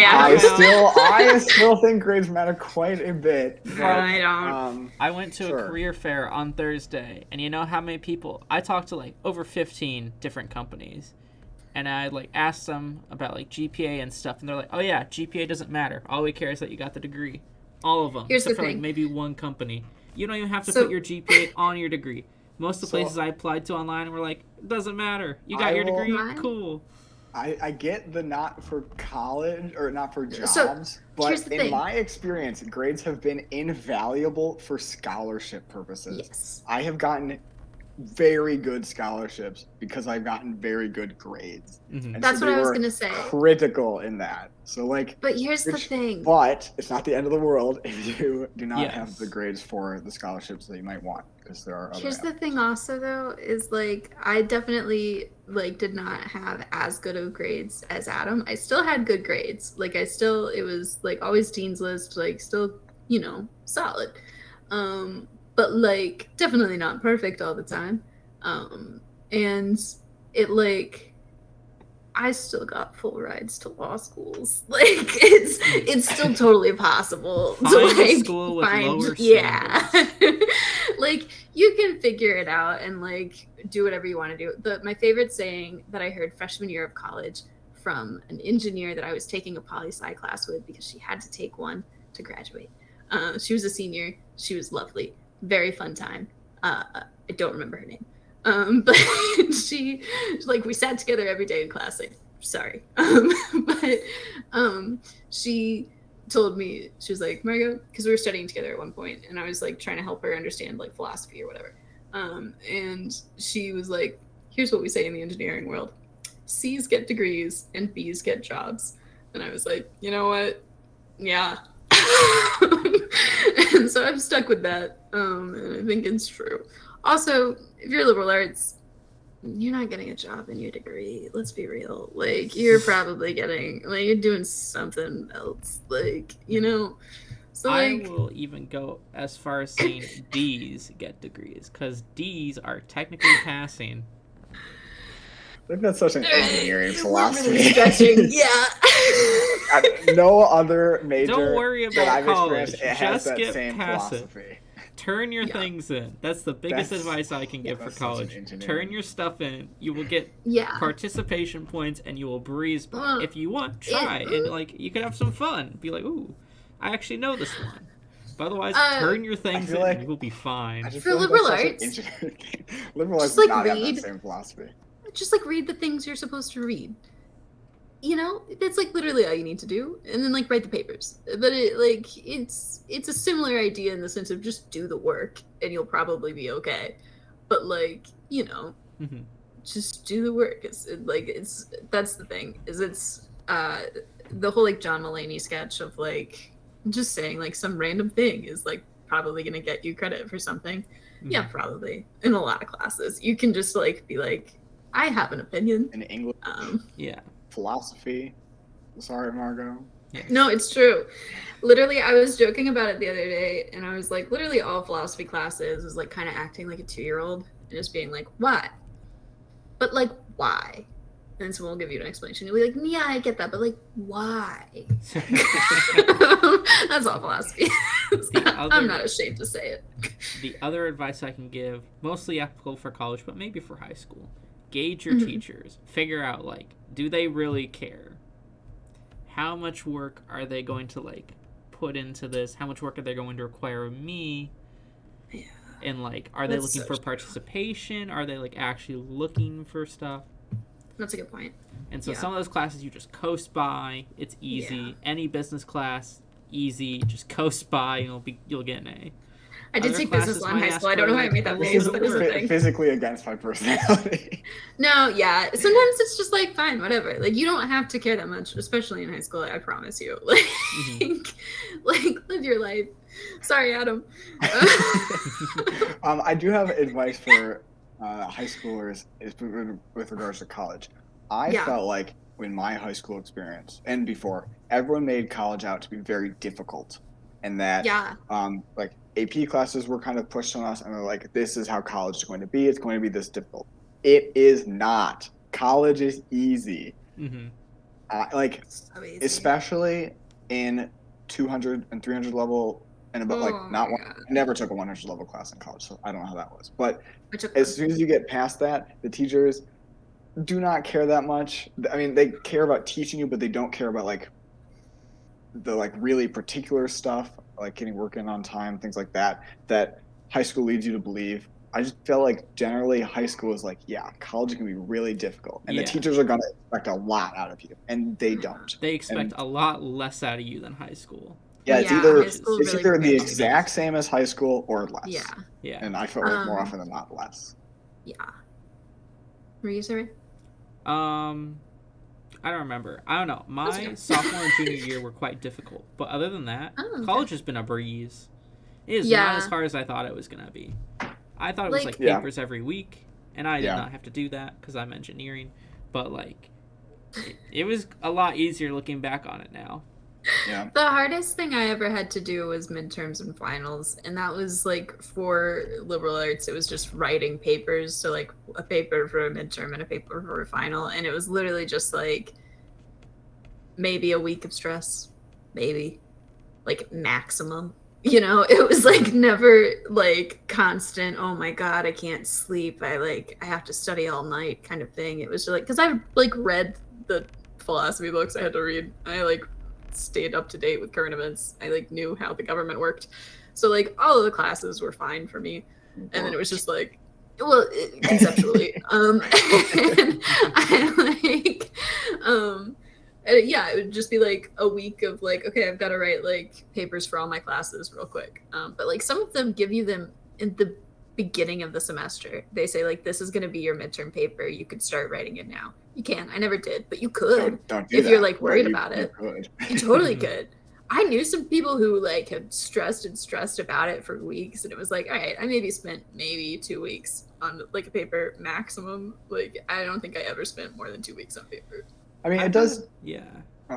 I still think grades matter quite a bit. But, I don't. I went to a career fair on Thursday, and you know how many people? I talked to like over 15 different companies, And I like asked them about like GPA and stuff, and they're like, "Oh yeah, GPA doesn't matter. All we care is that you got the degree." All of them, except for like maybe one company. You don't even have to put your GPA on your degree. Most of the places I applied to online were like, "It doesn't matter. You got your degree, cool." I get the not for college or not for jobs, but in my experience, grades have been invaluable for scholarship purposes. Yes. I have gotten very good scholarships because I've gotten very good grades. Mm-hmm. That's what I was going to say. Critical in that. So like, but here's the thing. But it's not the end of the world if you do not have the grades for the scholarships that you might want, because there are other Here's the thing also though, is like, I definitely like did not have as good of grades as Adam. I still had good grades. Like it was like always dean's list, like still, solid. But like definitely not perfect all the time. And it like I still got full rides to law schools. Like it's still totally possible to like school with lower like you can figure it out and like do whatever you want to do. My favorite saying that I heard freshman year of college from an engineer that I was taking a poli-sci class with because she had to take one to graduate. She was a senior. She was lovely. Very fun time. I don't remember her name. But she like we sat together every day in class. Like, sorry. But she told me, she was like, Margaux, because we were studying together at one point, and I was like trying to help her understand like philosophy or whatever. And she was like, here's what we say in the engineering world. C's get degrees and B's get jobs. And I was like, you know what? Yeah. And so I'm stuck with that. And I think it's true. Also, if you're liberal arts, you're not getting a job in your degree. Let's be real. Like, you're probably you're doing something else. Like, So like, I will even go as far as saying D's get degrees, because D's are technically passing. I think that's such an engineering philosophy. Really stretching. Yeah. No other major. Don't worry about college. Just get same past philosophy. It. Turn your things in. That's the biggest advice I can give for college. Turn your stuff in. You will get participation points, and you will breeze by. If you want, try and like you can have some fun. Be like, ooh, I actually know this one. But otherwise, turn your things in. Like, you will be fine. For liberal arts, liberal arts does not have that same philosophy. Just like read the things you're supposed to read. That's like literally all you need to do, and then like write the papers. But it's a similar idea in the sense of just do the work and you'll probably be okay. But like just do the work. That's the thing. It's the whole like John Mulaney sketch of like just saying like some random thing is like probably gonna get you credit for something. Mm-hmm. Yeah, probably in a lot of classes you can just like be like, I have an opinion in English. Philosophy. Sorry, Margaux. No, it's true. Literally, I was joking about it the other day, and I was like, literally all philosophy classes is like kind of acting like a 2-year-old and just being like, why? But like, why? And someone will give you an explanation. You'll be like, yeah, I get that, but like, why? That's all philosophy. I'm not ashamed to say it. The other advice I can give, mostly applicable for college, but maybe for high school, gauge your teachers. Figure out, like, do they really care? How much work are they going to like put into this? How much work are they going to require of me? Yeah. And like, are they looking for participation? Are they like actually looking for stuff? That's a good point. And so some of those classes you just coast by. It's easy. Yeah. Any business class, easy. Just coast by. You'll get an A. I did take business law in high school. I don't know how I made that face, but it's a thing. Physically against my personality. No, yeah. Sometimes it's just like, fine, whatever. Like, you don't have to care that much, especially in high school. I promise you. Like, like live your life. Sorry, Adam. I do have advice for high schoolers with regards to college. I felt like in my high school experience and before, everyone made college out to be very difficult, and that like AP classes were kind of pushed on us, and they're like, this is how college is going to be. It's going to be this difficult. It is not. College is easy. Mm-hmm. So easy. Especially in 200 and 300 level and above. I never took a 100 level class in college, so I don't know how that was. But as soon as you get past that, the teachers do not care that much. I mean, they care about teaching you, but they don't care about like the like really particular stuff, like getting work in on time, things like that, that high school leads you to believe. I just feel like generally high school is like, yeah, college can be really difficult, and the teachers are going to expect a lot out of you, and they don't. They expect a lot less out of you than high school. Yeah, it's either the exact same as high school or less. Yeah. And I feel like more often than not less. Yeah. Were you sorry? I don't remember. I don't know. My sophomore and junior year were quite difficult, but other than that, college has been a breeze. It is not as hard as I thought it was gonna be. I thought it was like papers every week, and I did not have to do that because I'm engineering. But like, it was a lot easier looking back on it now. Yeah. The hardest thing I ever had to do was midterms and finals, and that was like for liberal arts, it was just writing papers, so like a paper for a midterm and a paper for a final, and it was literally just like maybe a week of stress, maybe like maximum, you know. It was like never like constant, oh my god, I can't sleep, I have to study all night kind of thing. It was just like, because I like read the philosophy books I had to read, I like stayed up to date with current events. I like knew how the government worked, so like all of the classes were fine for me. And then it was just like, well, conceptually, and I like, yeah, it would just be like a week of like, okay, I've got to write like papers for all my classes real quick. But like some of them give you them in the beginning of the semester. They say like, this is going to be your midterm paper. You could start writing it now. You can. I never did, but you could. Don't do if that. You're like worried about it. Could. You totally could. I knew some people who like had stressed about it for weeks, and it was like, all right, I maybe spent 2 weeks on like a paper maximum. Like I don't think I ever spent more than 2 weeks on paper. I mean, it does. Yeah.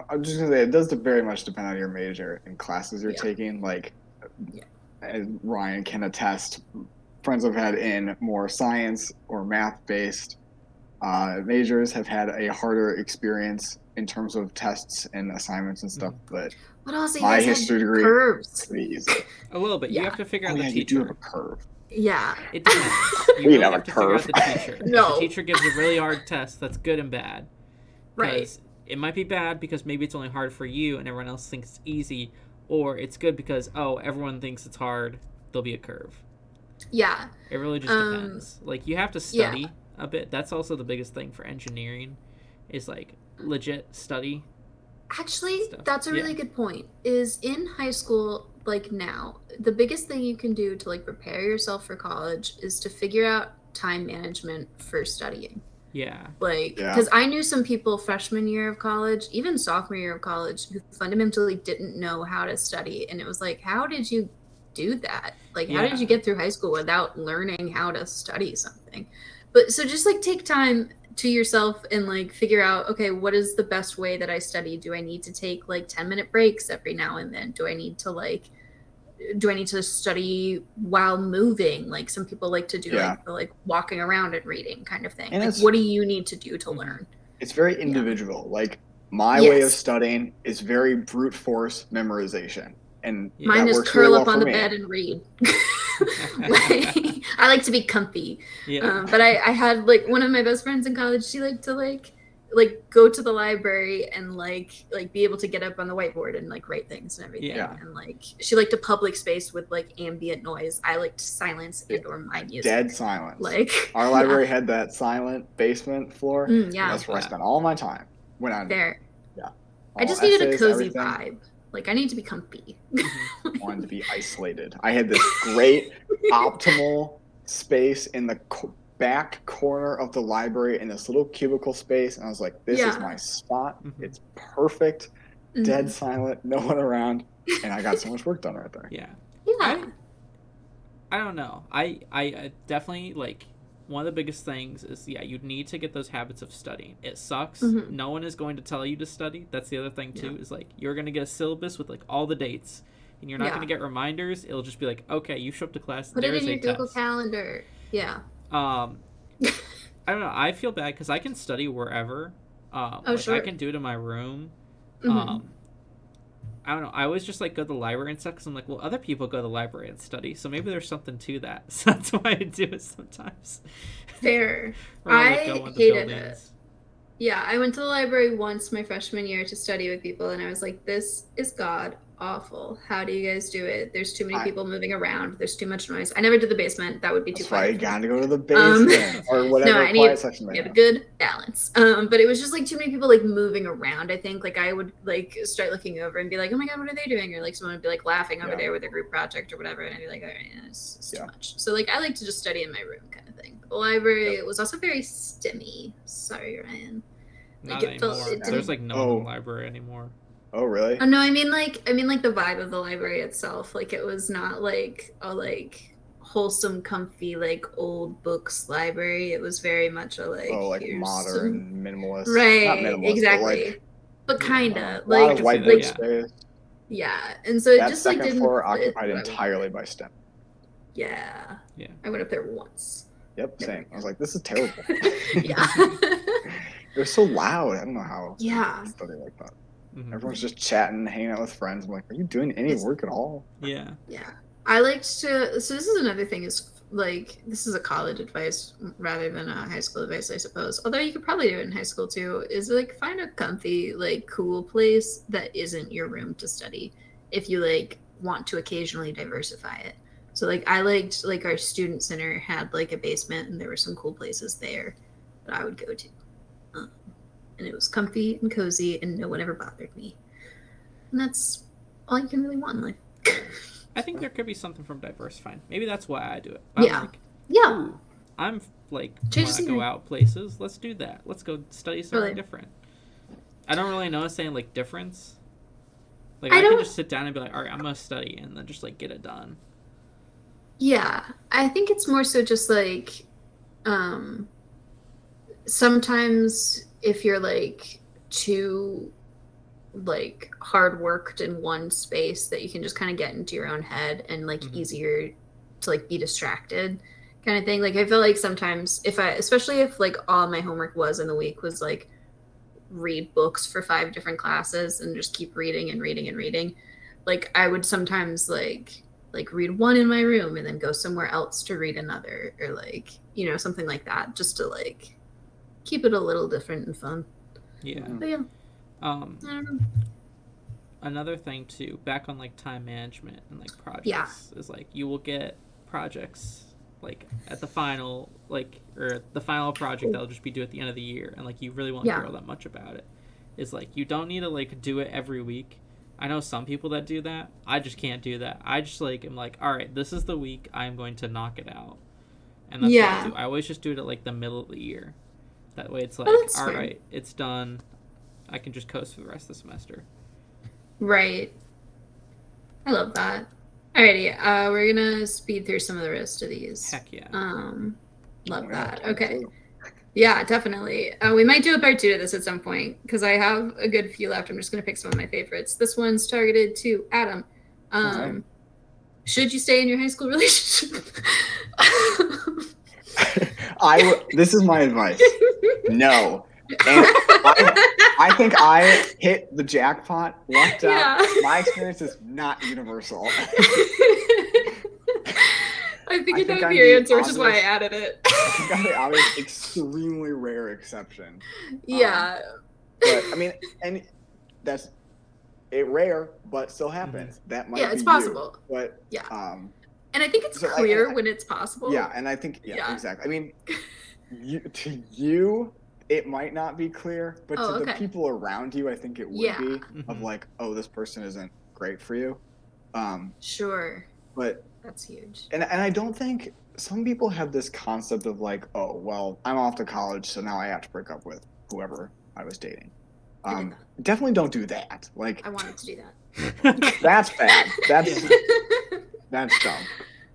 I'm just gonna say it does very much depend on your major and classes you're taking. Like, as Ryan can attest, friends I've had in more science or math based majors have had a harder experience in terms of tests and assignments and stuff. But my history degree is pretty easy. A little bit. You have to figure out the teacher. You do have a curve. Yeah. It depends. You really have to figure out the teacher. No. The teacher gives a really hard test that's good and bad. Right. It might be bad because maybe it's only hard for you and everyone else thinks it's easy, or it's good because, everyone thinks it's hard, there'll be a curve. Yeah. It really just depends. Like, you have to study a bit. That's also the biggest thing for engineering, is like legit study. Actually, that's a really good point. Is in high school, like now, the biggest thing you can do to like prepare yourself for college is to figure out time management for studying. Yeah. Like, because I knew some people freshman year of college, even sophomore year of college, who fundamentally didn't know how to study. And it was like, how did you do that? Like, how did you get through high school without learning how to study something? But so just like take time to yourself and like figure out, okay, what is the best way that I study? Do I need to take like 10-minute breaks every now and then? Do I need to study while moving? Like some people like to do like the like walking around and reading kind of thing. And like, what do you need to do to learn? It's very individual. Like my way of studying is very brute force memorization. And mine is curl up on the bed and read. I like to be comfy. But I had like one of my best friends in college, she liked to like go to the library and like be able to get up on the whiteboard and like write things and everything. And like she liked a public space with like ambient noise. I liked silence and or my music. Dead silence. Like our library had that silent basement floor. That's where I spent all my time when I'm there. Yeah. I just needed a cozy vibe. Like, I need to be comfy. I wanted to be isolated. I had this great optimal space in the back corner of the library in this little cubicle space. And I was like, this is my spot. It's perfect. Dead silent. No one around. And I got so much work done right there. Yeah. I don't know. I definitely, like, one of the biggest things is, you need to get those habits of studying. It sucks. No one is going to tell you to study. That's the other thing, too, is, like, you're going to get a syllabus with, like, all I dates. And you're not going to get reminders. It'll just be like, okay, you show up to class. Put it in your Google Calendar. Yeah. I don't know. I feel bad because I can study wherever. I can do it in my room. I don't know. I always just like go to the library and stuff because I'm like, well, other people go to the library and study, so maybe there's something to that. So that's why I do it sometimes. Fair. I hated it. Yeah, I went to the library once my freshman year to study with people, and I was like, this is god awful. How do you guys do it? There's too many people moving around. There's too much noise. I never did the basement. That would be too quiet. Right, you gotta go to the basement or whatever. No, I need a good balance. But it was just like too many people like moving around. I think like I would like start looking over and be like, oh my god, what are they doing? Or like someone would be like laughing over there with a group project or whatever, and I'd be like, all right, it's too much. So like I like to just study in my room kind of thing. The library was also very stimmy. Sorry, Ryan. Like not anymore. There's like no library anymore. Oh really? Oh no, I mean like the vibe of the library itself. Like it was not like a like wholesome, comfy, like old books library. It was very much a like modern, minimalist. Right, not minimalist, exactly. But kinda like a lot of white book space. Yeah, and so it that just second like didn't floor occupied entirely by STEM. Yeah. I went up there once. Yep, same. I was like, this is terrible. Yeah. It was so loud. I don't know how. Yeah. Study like that. Mm-hmm. Everyone's just chatting, hanging out with friends. I'm like, are you doing any work at all? Yeah. Yeah. I liked to. So this is another thing. Is like this is a college advice rather than a high school advice, I suppose. Although you could probably do it in high school too. Is like find a comfy, like cool place that isn't your room to study. If you like want to occasionally diversify it. So like I liked like our student center had like a basement and there were some cool places there that I would go to. And it was comfy and cozy and no one ever bothered me. And that's all you can really want in life. I think there could be something from diversifying. Maybe that's why I do it. I'm like, want to go out places. Let's do that. Let's go study something different. I don't really know saying like difference. Like I can just sit down and be like, all right, I'm going to study and then just like get it done. Yeah. I think it's more so just like sometimes if you're like too like hard worked in one space that you can just kind of get into your own head and like easier to like be distracted kind of thing. Like I feel like sometimes especially if like all my homework was in the week was like read books for 5 different classes and just keep reading and reading and reading, like I would sometimes like read one in my room and then go somewhere else to read another, or like, you know, something like that, just to like keep it a little different and fun. Yeah. But yeah. I don't know. Another thing too, back on like time management and like projects is like you will get projects like at the final the final project that'll just be due at the end of the year, and like you really won't hear all that much about it. Is like you don't need to like do it every week. I know some people that do that. I just can't do that. I just like am like, all right, this is the week I'm going to knock it out, and that's what I do. I always just do it at like the middle of the year. That way it's like, all right, it's done. I can just coast for the rest of the semester. Right. I love that. Alrighty, we're gonna speed through some of the rest of these. Heck yeah. Love that. Okay. Yeah, definitely. We might do a part 2 to this at some point because I have a good few left. I'm just gonna pick some of my favorites. This one's targeted to Adam. Should you stay in your high school relationship? This is my advice. No. And I think I hit the jackpot, lucked out. My experience is not universal. I figured that would be your answer, which is why I added it. I think I'm the obvious, extremely rare exception. Yeah. But I mean, and that's rare, but still happens. That might be it's possible. But and I think it's clear when it's possible. Yeah, and I think exactly. I mean, to you, it might not be clear, but to the people around you, I think it would be of like, oh, this person isn't great for you. Sure. But that's huge. And I don't think some people have this concept of like, oh, well, I'm off to college, so now I have to break up with whoever I was dating. Definitely don't do that. Like, I wanted to do that. That's bad. That's dumb.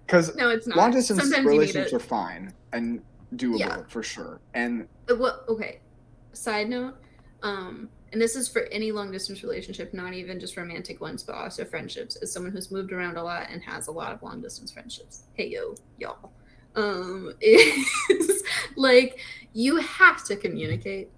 Because no, it's not. Long distance relationships are fine and doable for sure. And well, okay. Side note, and this is for any long distance relationship, not even just romantic ones, but also friendships. As someone who's moved around a lot and has a lot of long distance friendships, hey yo, y'all, is like you have to communicate.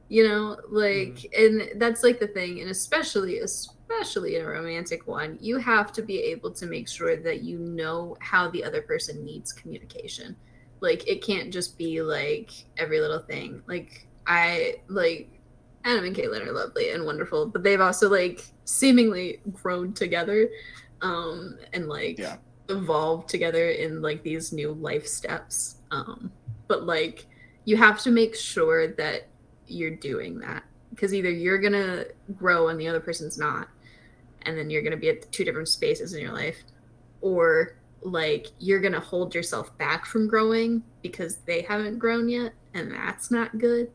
you know, like, and that's like the thing. And especially in a romantic one, you have to be able to make sure that you know how the other person needs communication. Like, it can't just be like every little thing. Like, Adam and Caitlin are lovely and wonderful, but they've also like seemingly grown together, and like evolved together in like these new life steps. But like, you have to make sure that you're doing that, because either you're gonna grow and the other person's not, and then you're gonna be at two different spaces in your life, or like you're gonna hold yourself back from growing because they haven't grown yet, and that's not good.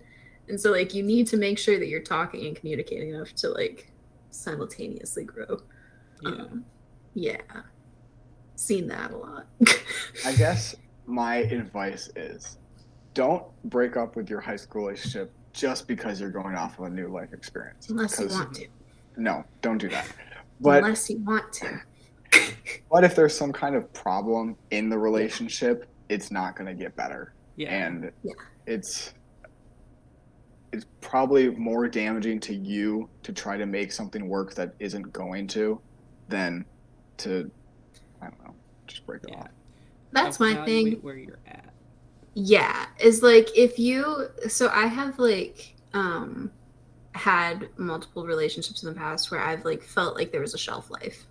And so like, you need to make sure that you're talking and communicating enough to like simultaneously grow. Yeah. Seen that a lot. I guess my advice is, don't break up with your high school relationship just because you're going off of a new life experience. Unless you want to. No, don't do that. But, unless you want to. But if there's some kind of problem in the relationship, it's not going to get better. Yeah. And it's probably more damaging to you to try to make something work that isn't going to than to, I don't know, just break it off. That's my thing. Where you're at. Yeah, is like, if you, so I have like had multiple relationships in the past where I've like felt like there was a shelf life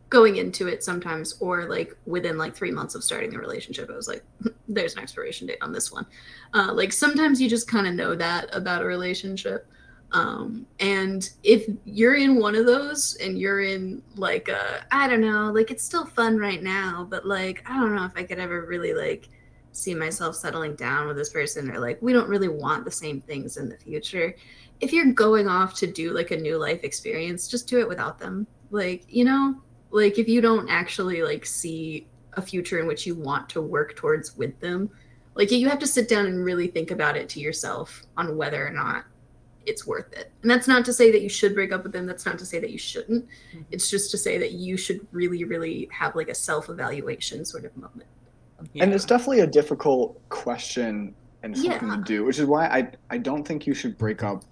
going into it sometimes, or like within like 3 months of starting the relationship, I was like, there's an expiration date on this one. Like, sometimes you just kind of know that about a relationship. And if you're in one of those and you're in like I don't know, like, it's still fun right now, but like, I don't know if I could ever really like see myself settling down with this person, or like, we don't really want the same things in the future. If you're going off to do like a new life experience, just do it without them. Like, you know, like, if you don't actually like see a future in which you want to work towards with them, like, you have to sit down and really think about it to yourself on whether or not it's worth it. And that's not to say that you should break up with them. That's not to say that you shouldn't. It's just to say that you should really, really have like a self-evaluation sort of moment. And it's definitely a difficult question and something to do, which is why I don't think you should break up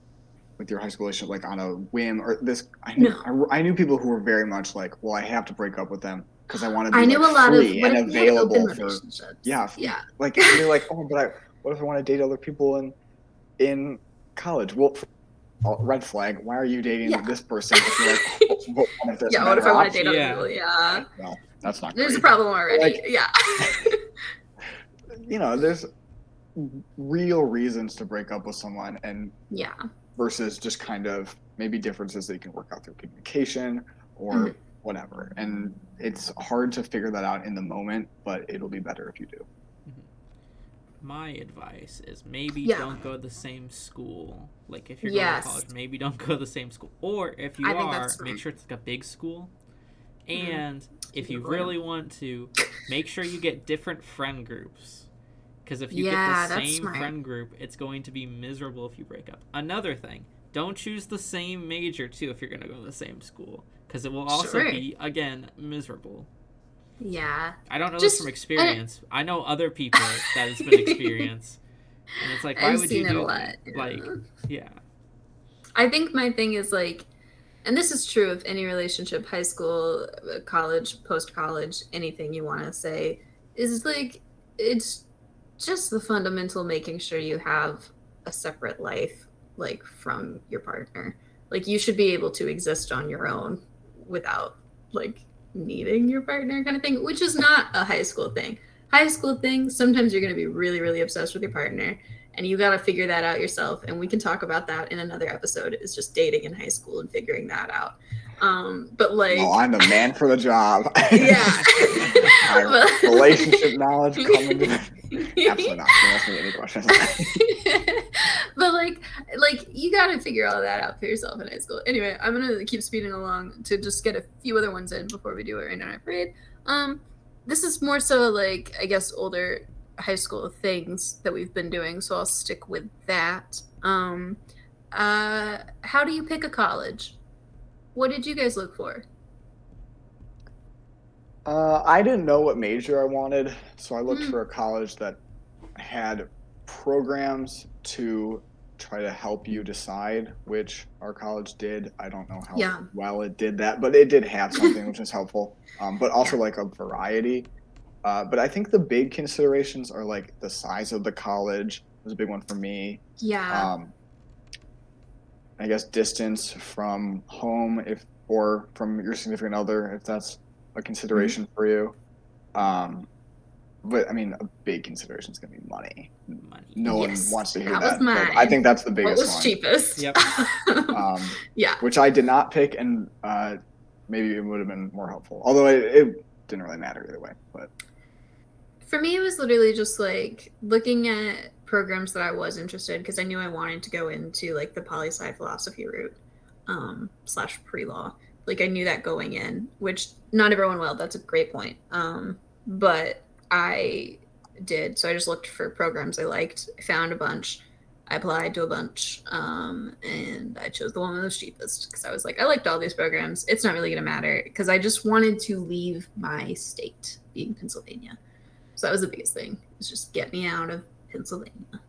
with your high school relationship like on a whim or this. I knew people who were very much like, well, I have to break up with them because I want to be free and available for like, you're like, oh, but what if I want to date other people in college? Well, red flag. Why are you dating this person? If you're like, what if I want to date other people? Yeah. Well, that's not. There's a problem already. Like, you know, there's real reasons to break up with someone, and versus just kind of maybe differences that you can work out through communication or whatever. And it's hard to figure that out in the moment, but it'll be better if you do. My advice is maybe don't go to the same school. Like, if you're going to college, maybe don't go to the same school. Or if you are, make sure it's like a big school. And if you really want to, make sure you get different friend groups. Because if you get the same friend group, it's going to be miserable if you break up. Another thing, don't choose the same major, too, if you're going to go to the same school. Because it will also be, again, miserable. Yeah. I don't know this from experience. I know other people that it's been experience. And it's like, why would you do that? Like, I think my thing is like, and this is true of any relationship, high school, college, post-college, anything you want to say, is like, it's just the fundamental making sure you have a separate life, like, from your partner. Like, you should be able to exist on your own without, like, needing your partner, kind of thing, which is not a high school thing. High school thing, sometimes you're going to be really, really obsessed with your partner, and you got to figure that out yourself. And we can talk about that in another episode. It's just dating in high school and figuring that out. But like, I'm the man for the job. Yeah. Relationship knowledge coming to absolutely not. Don't ask me any questions. But like you got to figure all that out for yourself in high school. Anyway, I'm gonna keep speeding along to just get a few other ones in before we do it right now. I'm afraid. This is more so like, I guess, older high school things that we've been doing, so I'll stick with that. How do you pick a college? What did you guys look for? I didn't know what major I wanted, so I looked for a college that had programs to try to help you decide, which our college did. I don't know how well it did that, but it did have something which is helpful. But also like a variety. But I think the big considerations are like the size of the college was a big one for me. Yeah. I guess distance from home or from your significant other, if that's a consideration for you. But I mean, a big consideration is going to be money. No one wants to hear that. But I think that's the biggest one. What was cheapest? Yep. Yeah. Which I did not pick, and maybe it would have been more helpful. Although it didn't really matter either way. But for me, it was literally just like looking at programs that I was interested, because I knew I wanted to go into like the poli-sci philosophy route / pre-law. Like I knew that going in, which not everyone will. That's a great point. But I did. So I just looked for programs I liked. I found a bunch. I applied to a bunch. And I chose the one that was cheapest because I was like, I liked all these programs. It's not really going to matter, because I just wanted to leave my state, being Pennsylvania. So that was the biggest thing. It's just get me out of Pennsylvania.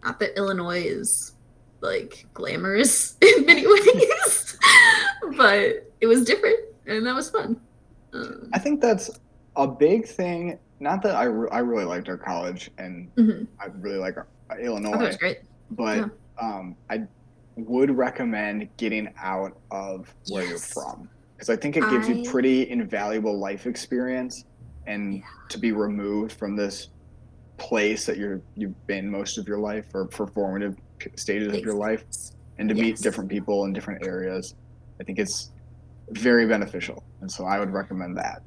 Not that Illinois is like glamorous in many ways, but it was different and that was fun. I think that's a big thing. Not that I really liked our college, and I really like Illinois. I thought it was great. But I would recommend getting out of where you're from, because I think it gives you pretty invaluable life experience, and to be removed from this place that you've been most of your life, or for formative stages of your life, and to meet different people in different areas. I think it's very beneficial, and so I would recommend that.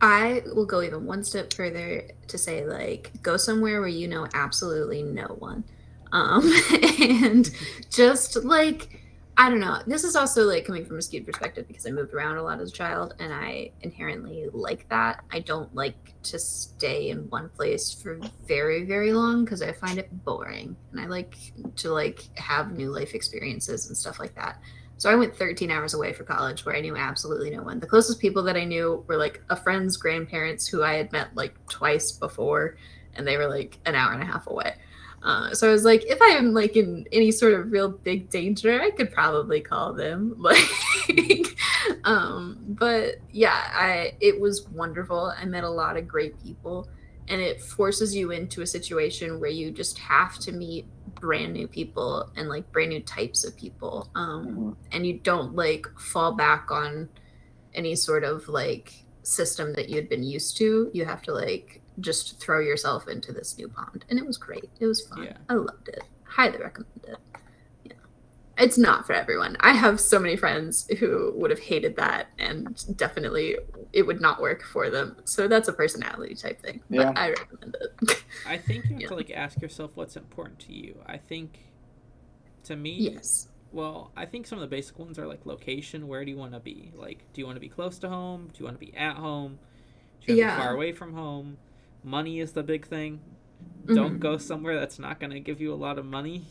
I will go even one step further to say, like, go somewhere where you know absolutely no one. And just like, I don't know, this is also like coming from a skewed perspective because I moved around a lot as a child, and I inherently like that. I don't like to stay in one place for very, very long because I find it boring, and I like to like have new life experiences and stuff like that. So I went 13 hours away for college where I knew absolutely no one. The closest people that I knew were like a friend's grandparents who I had met like twice before, and they were like an hour and a half away. So I was like, if I am like in any sort of real big danger, I could probably call them. Like, but yeah, it was wonderful. I met a lot of great people, and it forces you into a situation where you just have to meet brand new people and like brand new types of people. And you don't like fall back on any sort of like system that you'd been used to. You have to like just throw yourself into this new pond, and it was great. It was fun. I loved it. Highly recommend it. It's not for everyone. I have so many friends who would have hated that, and definitely it would not work for them. So that's a personality type thing. But I recommend it. I think you have to like ask yourself what's important to you. I think, to me, well, I think some of the basic ones are like location. Where do you want to be? Like, do you want to be close to home? Do you want to be at home? Do you want to be far away from home? Money is the big thing. Don't go somewhere that's not going to give you a lot of money.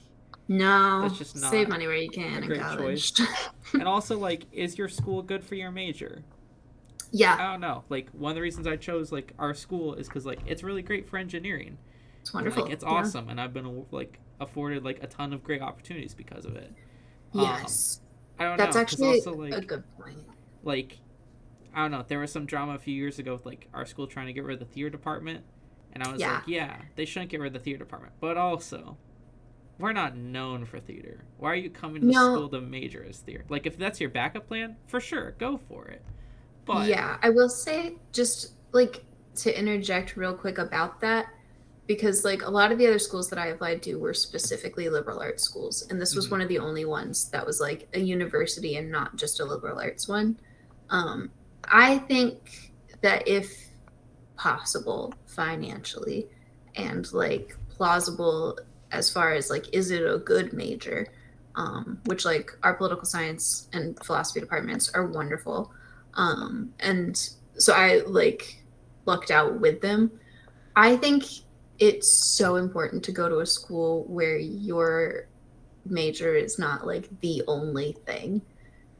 No, that's just not save money where you can. A great choice. And also, like, is your school good for your major? Yeah. I don't know. Like, one of the reasons I chose like our school is because like it's really great for engineering. It's wonderful. Like, it's awesome, and I've been like afforded like a ton of great opportunities because of it. Yes. I don't know. That's actually also, like, a good point. Like, I don't know. There was some drama a few years ago with like our school trying to get rid of the theater department, and I was like, yeah, they shouldn't get rid of the theater department, but also, we're not known for theater. Why are you coming to school to major as theater? Like, if that's your backup plan, for sure, go for it. But yeah, I will say, just like to interject real quick about that, because like a lot of the other schools that I applied to were specifically liberal arts schools, and this was one of the only ones that was like a university and not just a liberal arts one. I think that if possible financially and like plausible as far as like, is it a good major, which like our political science and philosophy departments are wonderful, and so I like lucked out with them. I think it's so important to go to a school where your major is not like the only thing,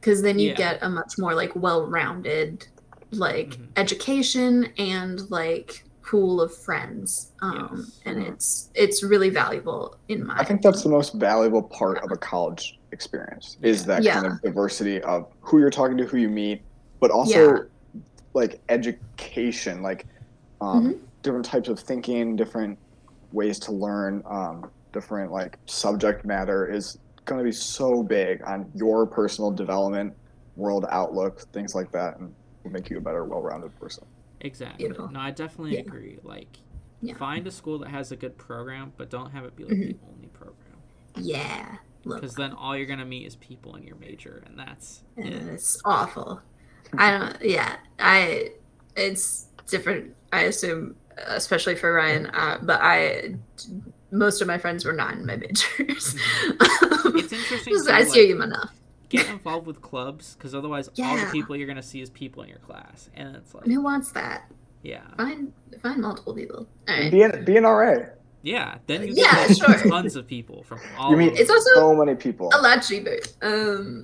because then you get a much more like well-rounded like education and like pool of friends, and it's really valuable in my. I think that's the most valuable part of a college experience is that kind of diversity of who you're talking to, who you meet, but also like education, like different types of thinking, different ways to learn, different like subject matter is going to be so big on your personal development, world outlook, things like that, and will make you a better, well-rounded person. Exactly. Beautiful. No, I definitely agree. Like, find a school that has a good program, but don't have it be like the only program. Yeah. Because then all you're gonna meet is people in your major, and that's it's awful. It's different. I assume, especially for Ryan, but most of my friends were not in my majors. It's interesting. I see you enough. Get involved with clubs, because otherwise all the people you're going to see is people in your class, and it's like, who wants that? Yeah, find multiple people. All right. Be an RA. Yeah, then you get tons of people from all. You mean it's also so many people? A lot cheaper,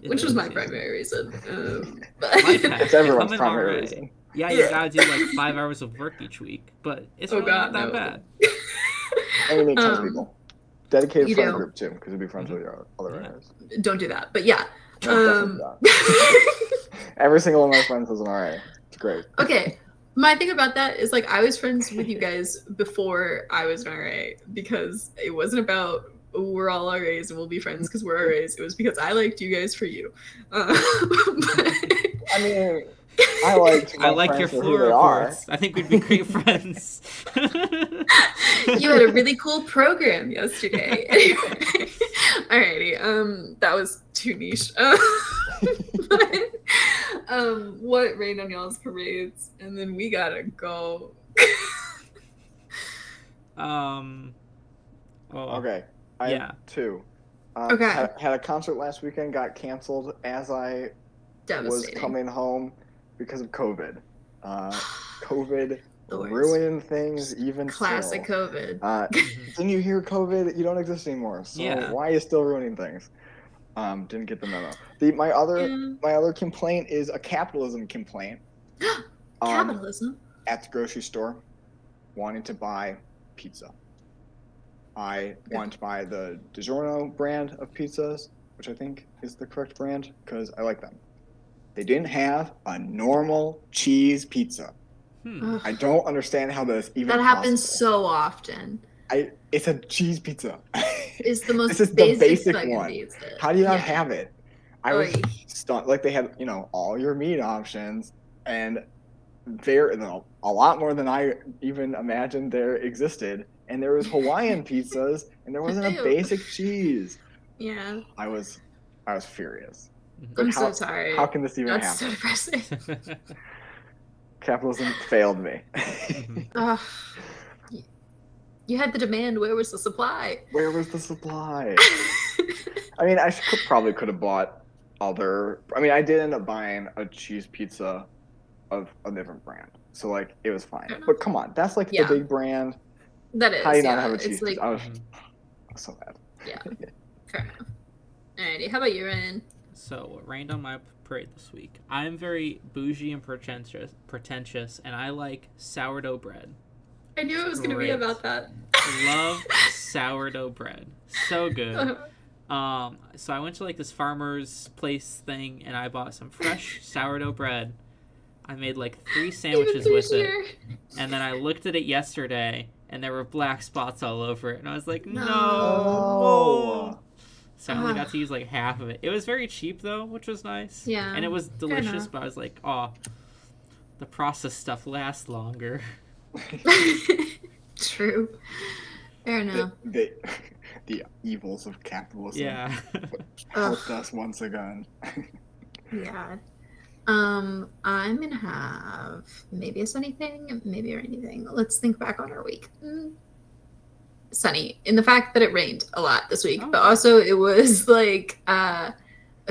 which was my primary reason. But it's everyone's primary reason. Yeah, you gotta do like 5 hours of work each week, but it's really not that bad. And you meet tons of people. Dedicated friend group too, because you'll be friends with your other RAs. Don't do that, but yeah. Every single one of my friends is an RA. It's great. Okay. My thing about that is like I was friends with you guys before I was an RA because it wasn't about we're all RAs and we'll be friends because we're RAs. It was because I liked you guys for you. I mean, I like your floor reports. I think we'd be great friends. You had a really cool program yesterday. Anyway, alrighty. That was too niche. What rained on y'all's parades? And then we gotta go. Okay. I have two. Had a concert last weekend, got canceled as I was coming home because of COVID. COVID ruining things even Classic still. COVID. Didn't you hear COVID? You don't exist anymore. So why are you still ruining things? Didn't get the memo. My other complaint is a capitalism complaint. Capitalism? At the grocery store, wanting to buy pizza. I wanted to buy the DiGiorno brand of pizzas, which I think is the correct brand because I like them. They didn't have a normal cheese pizza. I don't understand how this even happens so often. It's a cheese pizza. It's the most this is the basic one. Pizza. How do you not have it? I was stunned. Like they had, all your meat options and a lot more than I even imagined there existed. And there was Hawaiian pizzas and there wasn't a basic cheese. Yeah. I was furious. I'm so sorry. How can this even happen? That's so depressing. Capitalism failed me. You had the demand. Where was the supply? Where was the supply? I mean, I probably could have bought other. I mean, I did end up buying a cheese pizza of a different brand, so like it was fine. But come on, that's like the big brand. That is. How do you not have a cheese pizza? I was so bad. Yeah. Fair enough. Alrighty, how about you, Ryan? So, what rained on my parade this week? I'm very bougie and pretentious, and I like sourdough bread. I knew it was going to be about that. Love sourdough bread. So good. So I went to like this farmer's place thing, and I bought some fresh sourdough bread. I made like 3 sandwiches with it. And then I looked at it yesterday, and there were black spots all over it. And I was like, no. So I only got to use like half of it. It was very cheap though, which was nice. Yeah. And it was delicious, but I was like, the processed stuff lasts longer. True. Fair enough. The evils of capitalism. Yeah. Helped us once again. Yeah. I'm gonna have maybe a sunny thing, maybe a rainy thing. Let's think back on our week. Sunny in the fact that it rained a lot this week, but also it was like a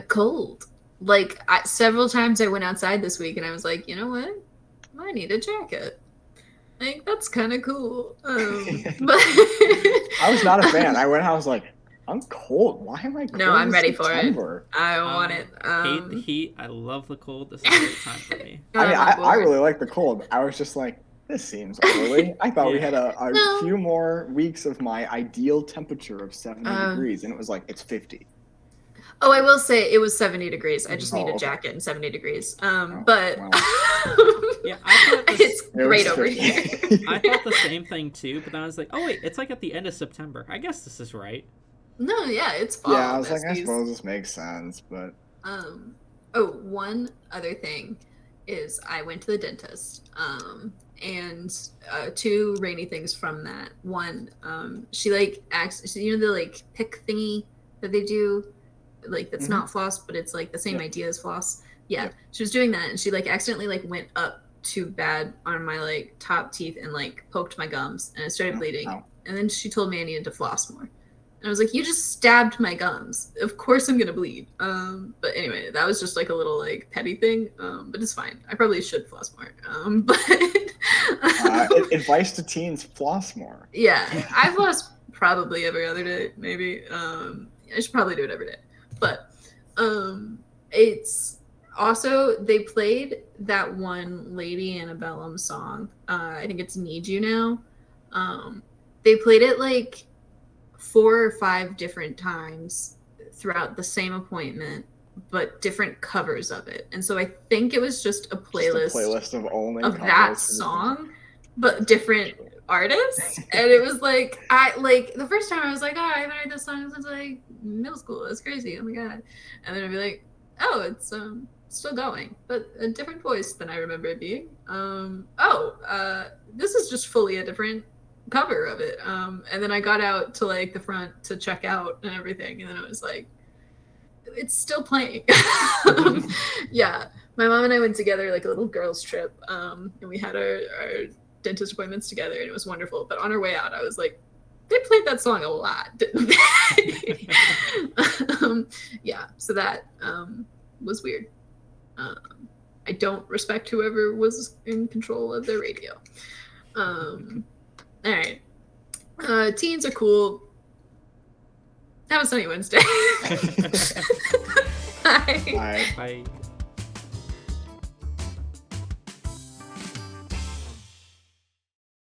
cold. Like several times I went outside this week and I was like, you know what? I need a jacket. Like that's kind of cool. But I was not a fan. I went out. I was like, I'm cold. Why am I cold? No, I'm ready for it. I want it. Hate the heat. I love the cold. This is a great time for me. I mean, I really like the cold. I was just like, This seems early. I thought we had a few more weeks of my ideal temperature of 70 degrees, and it was like, it's 50. Oh, I will say it was 70 degrees. I just need a jacket and 70 degrees. But yeah, I it's great over here. I thought the same thing too, but then I was like, oh wait, it's like at the end of September. I guess this is right. No, yeah, it's fall. Yeah, I was like, I suppose this makes sense, but one other thing is I went to the dentist. And two rainy things from that. One, she like acts, you know, the like pick thingy that they do, like that's not floss, but it's like the same idea as floss. Yeah, she was doing that, and she like accidentally like went up too bad on my like top teeth and like poked my gums, and it started bleeding. And then she told me I needed to floss more. And I was like, you just stabbed my gums. Of course I'm gonna bleed. But anyway, that was just like a little like petty thing. But it's fine. I probably should floss more. But advice to teens: floss more. Yeah, I floss probably every other day, maybe. I should probably do it every day. But it's also they played that one Lady Antebellum song. I think it's "Need You Now." They played it like 4 or 5 different times throughout the same appointment, but different covers of it. And so I think it was just a playlist of only of that song, but different artists. And it was like, I like the first time I was like, oh, I haven't heard this song since like middle school. That's crazy. Oh my God. And then I'd be like, oh, it's still going, but a different voice than I remember it being. This is just fully a different cover of it. And then I got out to like the front to check out and everything, and then it was like, it's still playing. Yeah, my mom and I went together like a little girls trip, and we had our dentist appointments together, and it was wonderful. But on our way out, I was like, they played that song a lot, didn't they? Yeah, so that was weird. I don't respect whoever was in control of their radio. All right. Teens are cool. Have a sunny Wednesday. Bye. Bye.